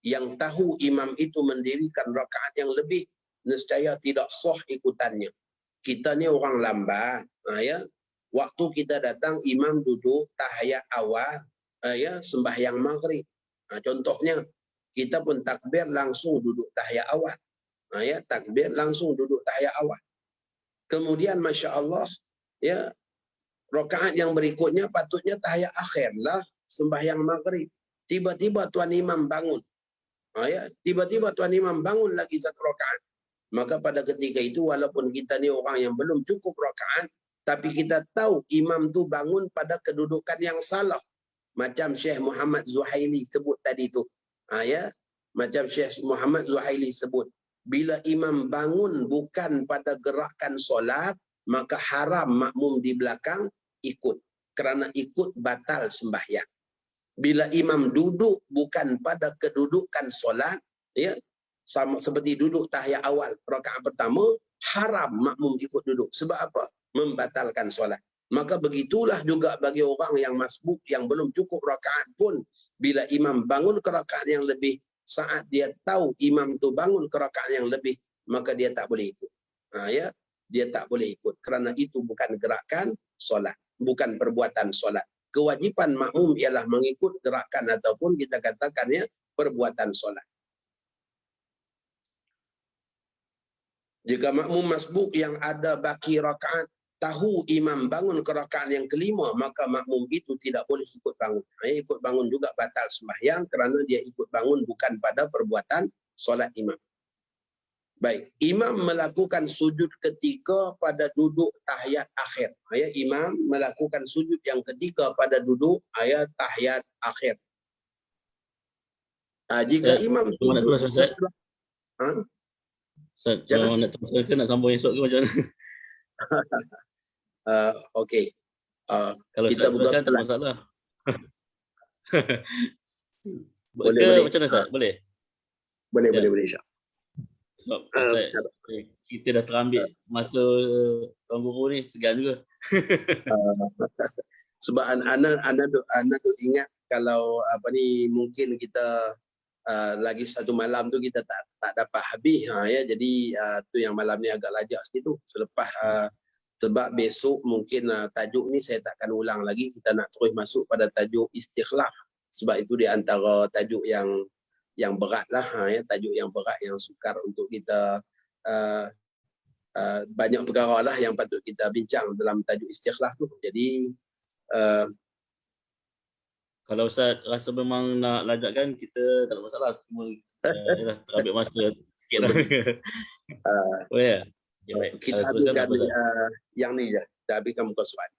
yang tahu imam itu mendirikan rakaat yang lebih, nescaya tidak sah ikutannya. Kita ni orang lambat, ya. Waktu kita datang imam duduk tahiyat awal, ya, sembahyang maghrib. Contohnya kita pun takbir langsung duduk tahiyat awal. Ya, takbir langsung duduk tahiyat awal. Kemudian masya-Allah, ya, rakaat yang berikutnya patutnya tahiyat akhir lah, sembahyang maghrib. Tiba-tiba tuan imam bangun. Ya, tiba-tiba tuan imam bangun lagi satu rakaat. Maka pada ketika itu walaupun kita ni orang yang belum cukup rakaat, tapi kita tahu imam tu bangun pada kedudukan yang salah, Macam Syekh Muhammad Zuhaili sebut tadi tu. Ya, macam Syekh Muhammad Zuhaili sebut, bila imam bangun bukan pada gerakan solat, maka haram makmum di belakang ikut. Kerana ikut batal sembahyang. Bila imam duduk bukan pada kedudukan solat, ya, sama seperti duduk tahiyat awal rakaat pertama, haram makmum ikut duduk. Sebab apa? Membatalkan solat. Maka begitulah juga bagi orang yang masbuk, yang belum cukup rakaat pun, bila imam bangun ke rakaat yang lebih, saat dia tahu imam tu bangun ke rakaat yang lebih, maka dia tak boleh ikut. Ya, dia tak boleh ikut kerana itu bukan gerakan solat, bukan perbuatan solat. Kewajipan makmum ialah mengikut gerakan ataupun kita katakan ya perbuatan solat. Jika makmum masbuk yang ada baki rakaat, tahu imam bangun ke rakaat yang kelima, maka makmum itu tidak boleh ikut bangun. Ikut bangun juga batal sembahyang kerana dia ikut bangun bukan pada perbuatan solat imam. Baik, imam melakukan sujud ketiga pada duduk tahiyat akhir. Imam melakukan sujud yang ketiga pada duduk tahiyat akhir. Jika imam sujud setelah Kalau nak teruskan ke nak sambung esok ke macam mana? Okey. Kalau Kita buka tak solat. masalah. Boleh. Macam mana Ustaz? Boleh? Boleh, Ya. boleh insya. Sebab Ustaz, kita dah terambil masa Tuan Guru ni, segan juga. Sebab anak tu ingat kalau mungkin kita lagi satu malam tu kita tak dapat habis ya, jadi tu yang malam ni agak lajak sikit tu. Selepas sebab besok mungkin tajuk ni saya takkan ulang lagi, kita nak terus masuk pada tajuk istikhlaf. Sebab itu di antara tajuk yang berat lah ya, tajuk yang berat yang sukar untuk kita banyak perkara lah yang patut kita bincang dalam tajuk istikhlaf tu. Jadi kalau Ustaz rasa memang nak lajakkan, kita tak ada masalah. Cuma terambil masa sikit lah. Ya. Baik. Kita habiskan yang ni je. Kita habiskan muka surat.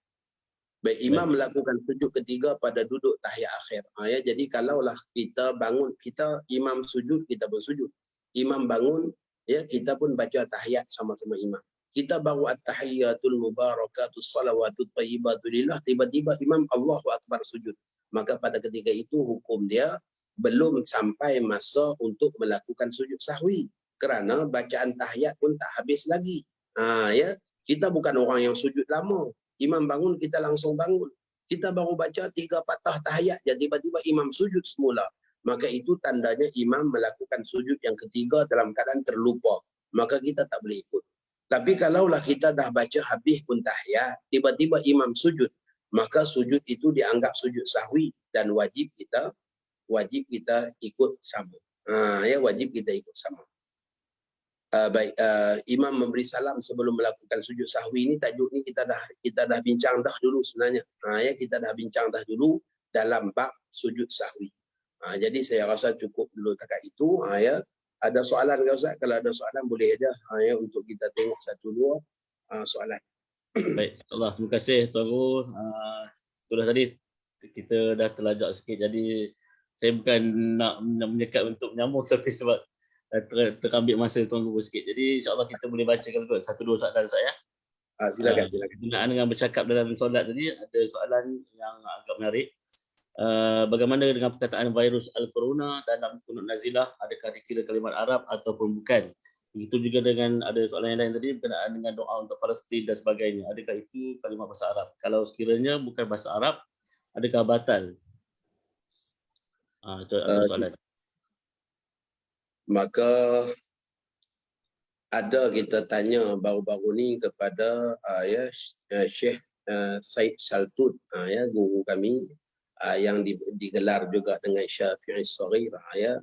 Baik, imam melakukan sujud ketiga pada duduk tahiyat akhir. Ya, jadi kalaulah kita bangun, imam sujud, kita pun sujud. Imam bangun, ya, kita pun baca tahiyat sama-sama imam. Kita baru at-tahiyatul mubarakatus salawatut thayyibatu lillah, tiba-tiba imam Allahu akbar sujud. Maka pada ketika itu hukum dia belum sampai masa untuk melakukan sujud sahwi. Kerana bacaan tahiyat pun tak habis lagi. Ya, kita bukan orang yang sujud lama. Imam bangun, kita langsung bangun. Kita baru baca 3 patah tahiyat, jadi tiba-tiba imam sujud semula. Maka itu tandanya imam melakukan sujud yang ketiga dalam keadaan terlupa. Maka kita tak boleh ikut. Tapi kalaulah kita dah baca habis pun tahiyat, tiba-tiba imam sujud, maka sujud itu dianggap sujud sahwi dan wajib kita ikut sama. Ya, wajib kita ikut sama. Baik, imam memberi salam sebelum melakukan sujud sahwi ini, tajuk ni kita dah bincang dah dulu sebenarnya. Ya, kita dah bincang dah dulu dalam bab sujud sahwi. Jadi saya rasa cukup dulu takat itu. Ya, ada soalan ke Ustaz? Kalau ada soalan boleh aja ya, untuk kita tengok satu dua soalan. Baik, Allah, terima kasih Tuan Guru. Itulah tadi kita dah terlajak sikit, jadi saya bukan nak menyekat untuk menyambung, tapi sebab terambil masa Tuan Guru sikit. Jadi insya-Allah kita boleh bacakan kot satu dua soalan saya. Silakan. Berkenaan dengan bercakap dalam solat tadi, ada soalan yang agak menarik. Bagaimana dengan perkataan virus al-corona dalam kunut nazilah, adakah dikira kalimat Arab ataupun bukan? Begitu juga dengan ada soalan yang lain tadi berkenaan dengan doa untuk Palestin dan sebagainya. Adakah itu kalimat bahasa Arab? Kalau sekiranya bukan bahasa Arab, adakah batal? Itu ada soalan. Maka ada kita tanya baru-baru ni kepada Syekh Said Saltud, ya, guru kami yang digelar juga dengan Syafi'i Saghir, ya,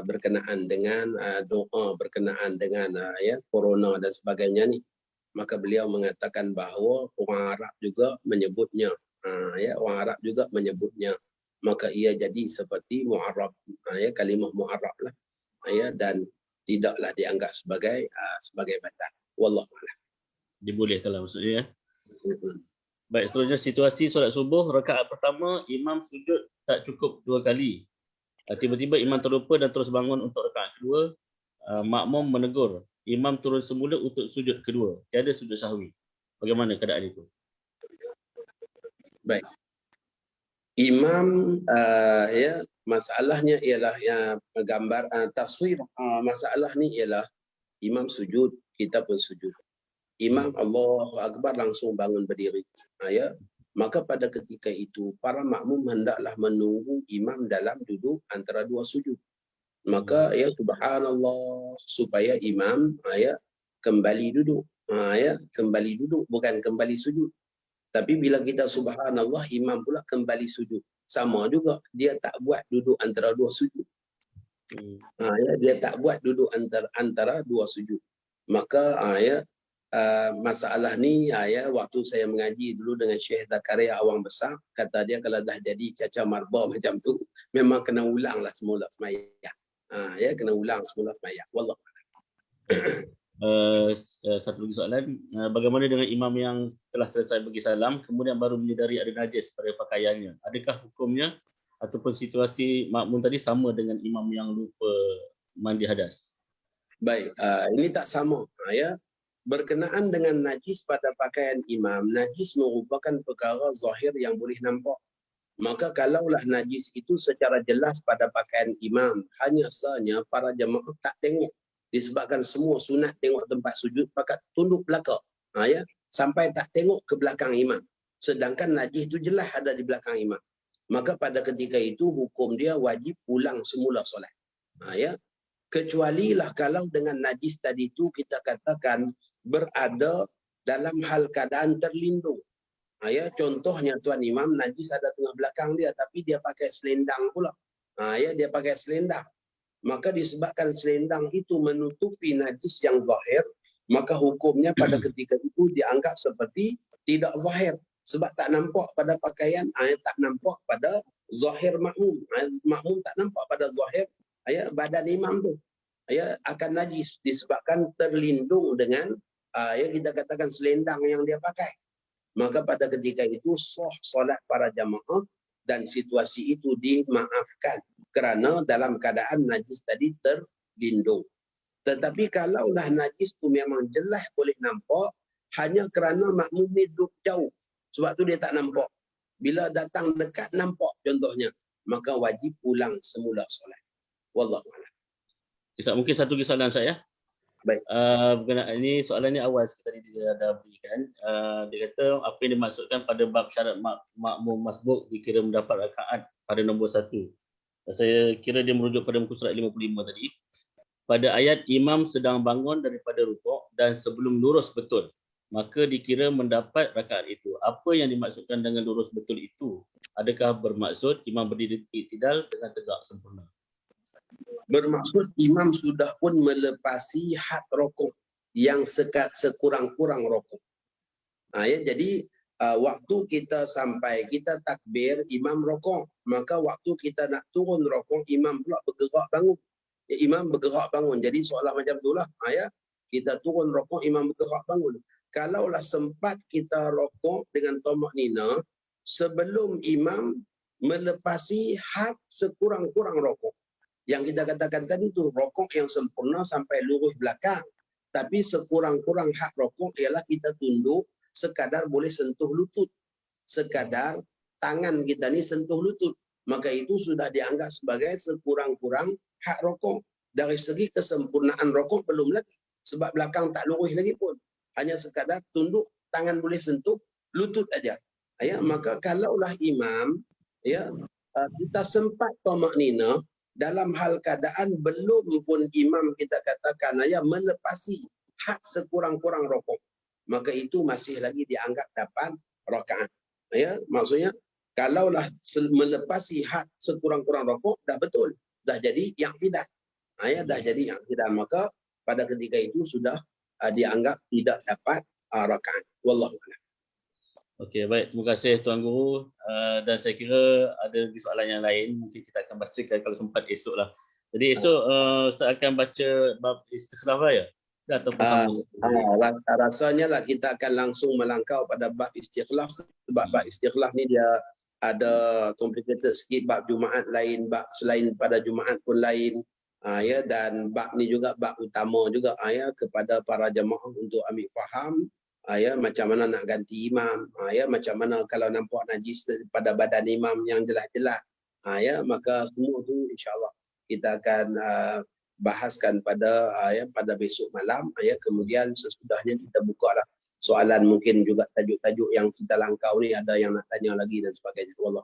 berkenaan dengan doa berkenaan dengan corona dan sebagainya ni. Maka beliau mengatakan bahawa orang Arab juga menyebutnya, ya, orang Arab juga menyebutnya. Maka ia jadi seperti mu'arrab, ya, kalimah mu'arrab lah, ya, dan tidaklah dianggap sebagai batal. Wallahu a'lam. Dibolehkanlah maksudnya, ya. Baik, seterusnya situasi solat subuh rakaat pertama imam sujud tak cukup 2 kali. Tiba-tiba imam terlupa dan terus bangun untuk rakaat kedua. Makmum menegur. Imam turun semula untuk sujud kedua. Tiada sujud sahwi. Bagaimana keadaan itu? Baik. Imam ya, masalahnya ialah yang gambar taswir masalah ni ialah imam sujud, kita pun sujud. Imam Allahu Akbar langsung bangun berdiri. Ya. Maka pada ketika itu para makmum hendaklah menunggu imam dalam duduk antara dua sujud. Maka ya subhanallah supaya imam ya kembali duduk. Ya, kembali duduk bukan kembali sujud. Tapi bila kita subhanallah imam pula kembali sujud. Sama juga dia tak buat duduk antara dua sujud. Ya, dia tak buat duduk antara dua sujud. Maka ya masalah ni ya waktu saya mengaji dulu dengan Syekh Zakaria Awang Besar, kata dia kalau dah jadi caca marba macam tu memang kena ulanglah semula sembahyang. Ya kena ulang semula sembahyang. Wallah. Satu lagi soalan, bagaimana dengan imam yang telah selesai bagi salam kemudian baru menyedari ada najis pada pakaiannya? Adakah hukumnya ataupun situasi makmum tadi sama dengan imam yang lupa mandi hadas? Baik, ini tak sama ya. Berkenaan dengan najis pada pakaian imam, najis merupakan perkara zahir yang boleh nampak. Maka kalaulah najis itu secara jelas pada pakaian imam, hanya sahaja para jemaah tak tengok. Disebabkan semua sunat tengok tempat sujud, pakat tunduk belakang. Ya, sampai tak tengok ke belakang imam. Sedangkan najis itu jelas ada di belakang imam. Maka pada ketika itu hukum dia wajib ulang semula solat. Ya. Kecuali lah kalau dengan najis tadi itu kita katakan berada dalam hal keadaan terlindung. Ya, contohnya tuan imam najis ada tengah belakang dia tapi dia pakai selendang pula. Ya, dia pakai selendang. Maka disebabkan selendang itu menutupi najis yang zahir, maka hukumnya pada ketika itu dianggap seperti tidak zahir. Sebab tak nampak pada pakaian, tak nampak pada zahir makmum. Makmum tak nampak pada zahir badan imam tu. Akan najis disebabkan terlindung dengan ya kita katakan selendang yang dia pakai. Maka pada ketika itu sah solat para jamaah dan situasi itu dimaafkan kerana dalam keadaan najis tadi terlindung. Tetapi kalaulah najis tu memang jelas boleh nampak, hanya kerana makmum ni duduk jauh, sebab tu dia tak nampak. Bila datang dekat nampak contohnya, maka wajib ulang semula solat. Wallahu a'lam. Mungkin satu soalan saya. Baik. Berkenaan ini soalan ni awal sekali dia dah berikan. Dia kata apa yang dimaksudkan pada bab syarat makmum masbuk dikira mendapat rakaat pada nombor 1. Saya kira dia merujuk pada muka surat 55 tadi. Pada ayat imam sedang bangun daripada rukuk dan sebelum lurus betul, maka dikira mendapat rakaat itu. Apa yang dimaksudkan dengan lurus betul itu? Adakah bermaksud imam berdiri i'tidal dengan tegak sempurna? Bermaksud imam sudah pun melepasi had rukuk yang sekurang-kurang rukuk. Ya, jadi waktu kita sampai kita takbir imam rukuk, maka waktu kita nak turun rukuk imam pula bergerak bangun. Ya, imam bergerak bangun. Jadi soalan macam itulah. Ya, kita turun rukuk imam bergerak bangun. Kalaulah sempat kita rukuk dengan tamaknina sebelum imam melepasi had sekurang-kurang rukuk. Yang kita katakan tadi tu rukuk yang sempurna sampai lurus belakang. Tapi sekurang-kurang hak rukuk ialah kita tunduk sekadar boleh sentuh lutut. Sekadar tangan kita ni sentuh lutut. Maka itu sudah dianggap sebagai sekurang-kurang hak rukuk. Dari segi kesempurnaan rukuk belum lagi. Sebab belakang tak lurus lagi pun. Hanya sekadar tunduk, tangan boleh sentuh lutut aja. Ya, maka kalaulah imam ya kita sempat tamaknina dalam hal keadaan belum pun imam kita katakan melepasi hak sekurang-kurang rukuk, maka itu masih lagi dianggap dapat rakaat. Ya, maksudnya kalaulah melepasi hak sekurang-kurang rukuk dah betul, dah jadi yang tidak. Ya, dah jadi yang tidak, maka pada ketika itu sudah dianggap tidak dapat rakaat. Wallahu a'lam. Okey, baik. Terima kasih Tuan Guru. Dan saya kira ada soalan yang lain. Mungkin kita akan bacakan kalau sempat esok lah. Jadi esok Ustaz akan baca bab istikhlaf ya? ataupun sama? Rasanya lah kita akan langsung melangkau pada bab istighlaf, sebab bab istighlaf ni dia ada complicated sikit, bab Jumaat lain, bab selain pada Jumaat pun lain. Ya, dan bab ni juga bab utama juga ya, kepada para jemaah untuk ambil faham ya, macam mana nak ganti imam, ya, macam mana kalau nampak najis pada badan imam yang jelas-jelas, ya, maka semua tu insya-Allah kita akan bahaskan pada ya, pada besok malam ya. Kemudian sesudahnya kita bukalah soalan, mungkin juga tajuk-tajuk yang kita langkau ni ada yang nak tanya lagi dan sebagainya. Wallah.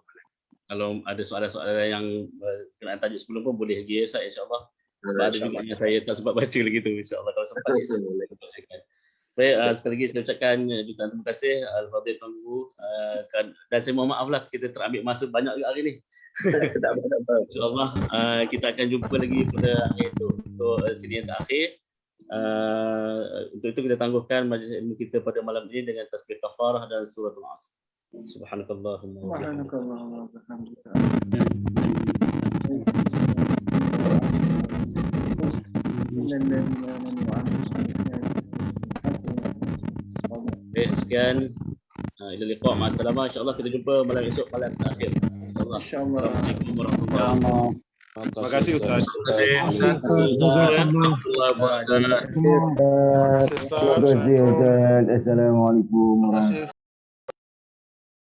Kalau ada soalan-soalan yang berkenaan tajuk sebelum pun boleh lagi ya, insya-Allah. Sebab ada juga yang saya tak sempat baca lagi tu, insya-Allah kalau sempat saya bacakan. Baik, sekali lagi saya ucapkan jutaan terima kasih Al-Fadhil Tuan Guru, dan saya mohon maaf lah kita terambil masa banyak juga hari ni. InsyaAllah kita akan jumpa lagi pada akhir tu, untuk siri yang terakhir. Untuk itu kita tangguhkan majlis ilmu kita pada malam ini dengan tasbih kafarah dan suratul Asr. Subhanakallahumma wa bihamdika. Sekian. Ila liqa, ma'assalamah. InsyaAllah kita jumpa malam esok, malam terakhir. InsyaAllah. Assalamualaikum warahmatullahi wabarakatuh. Terima kasih Ustaz. Jazakallah. Assalamualaikum.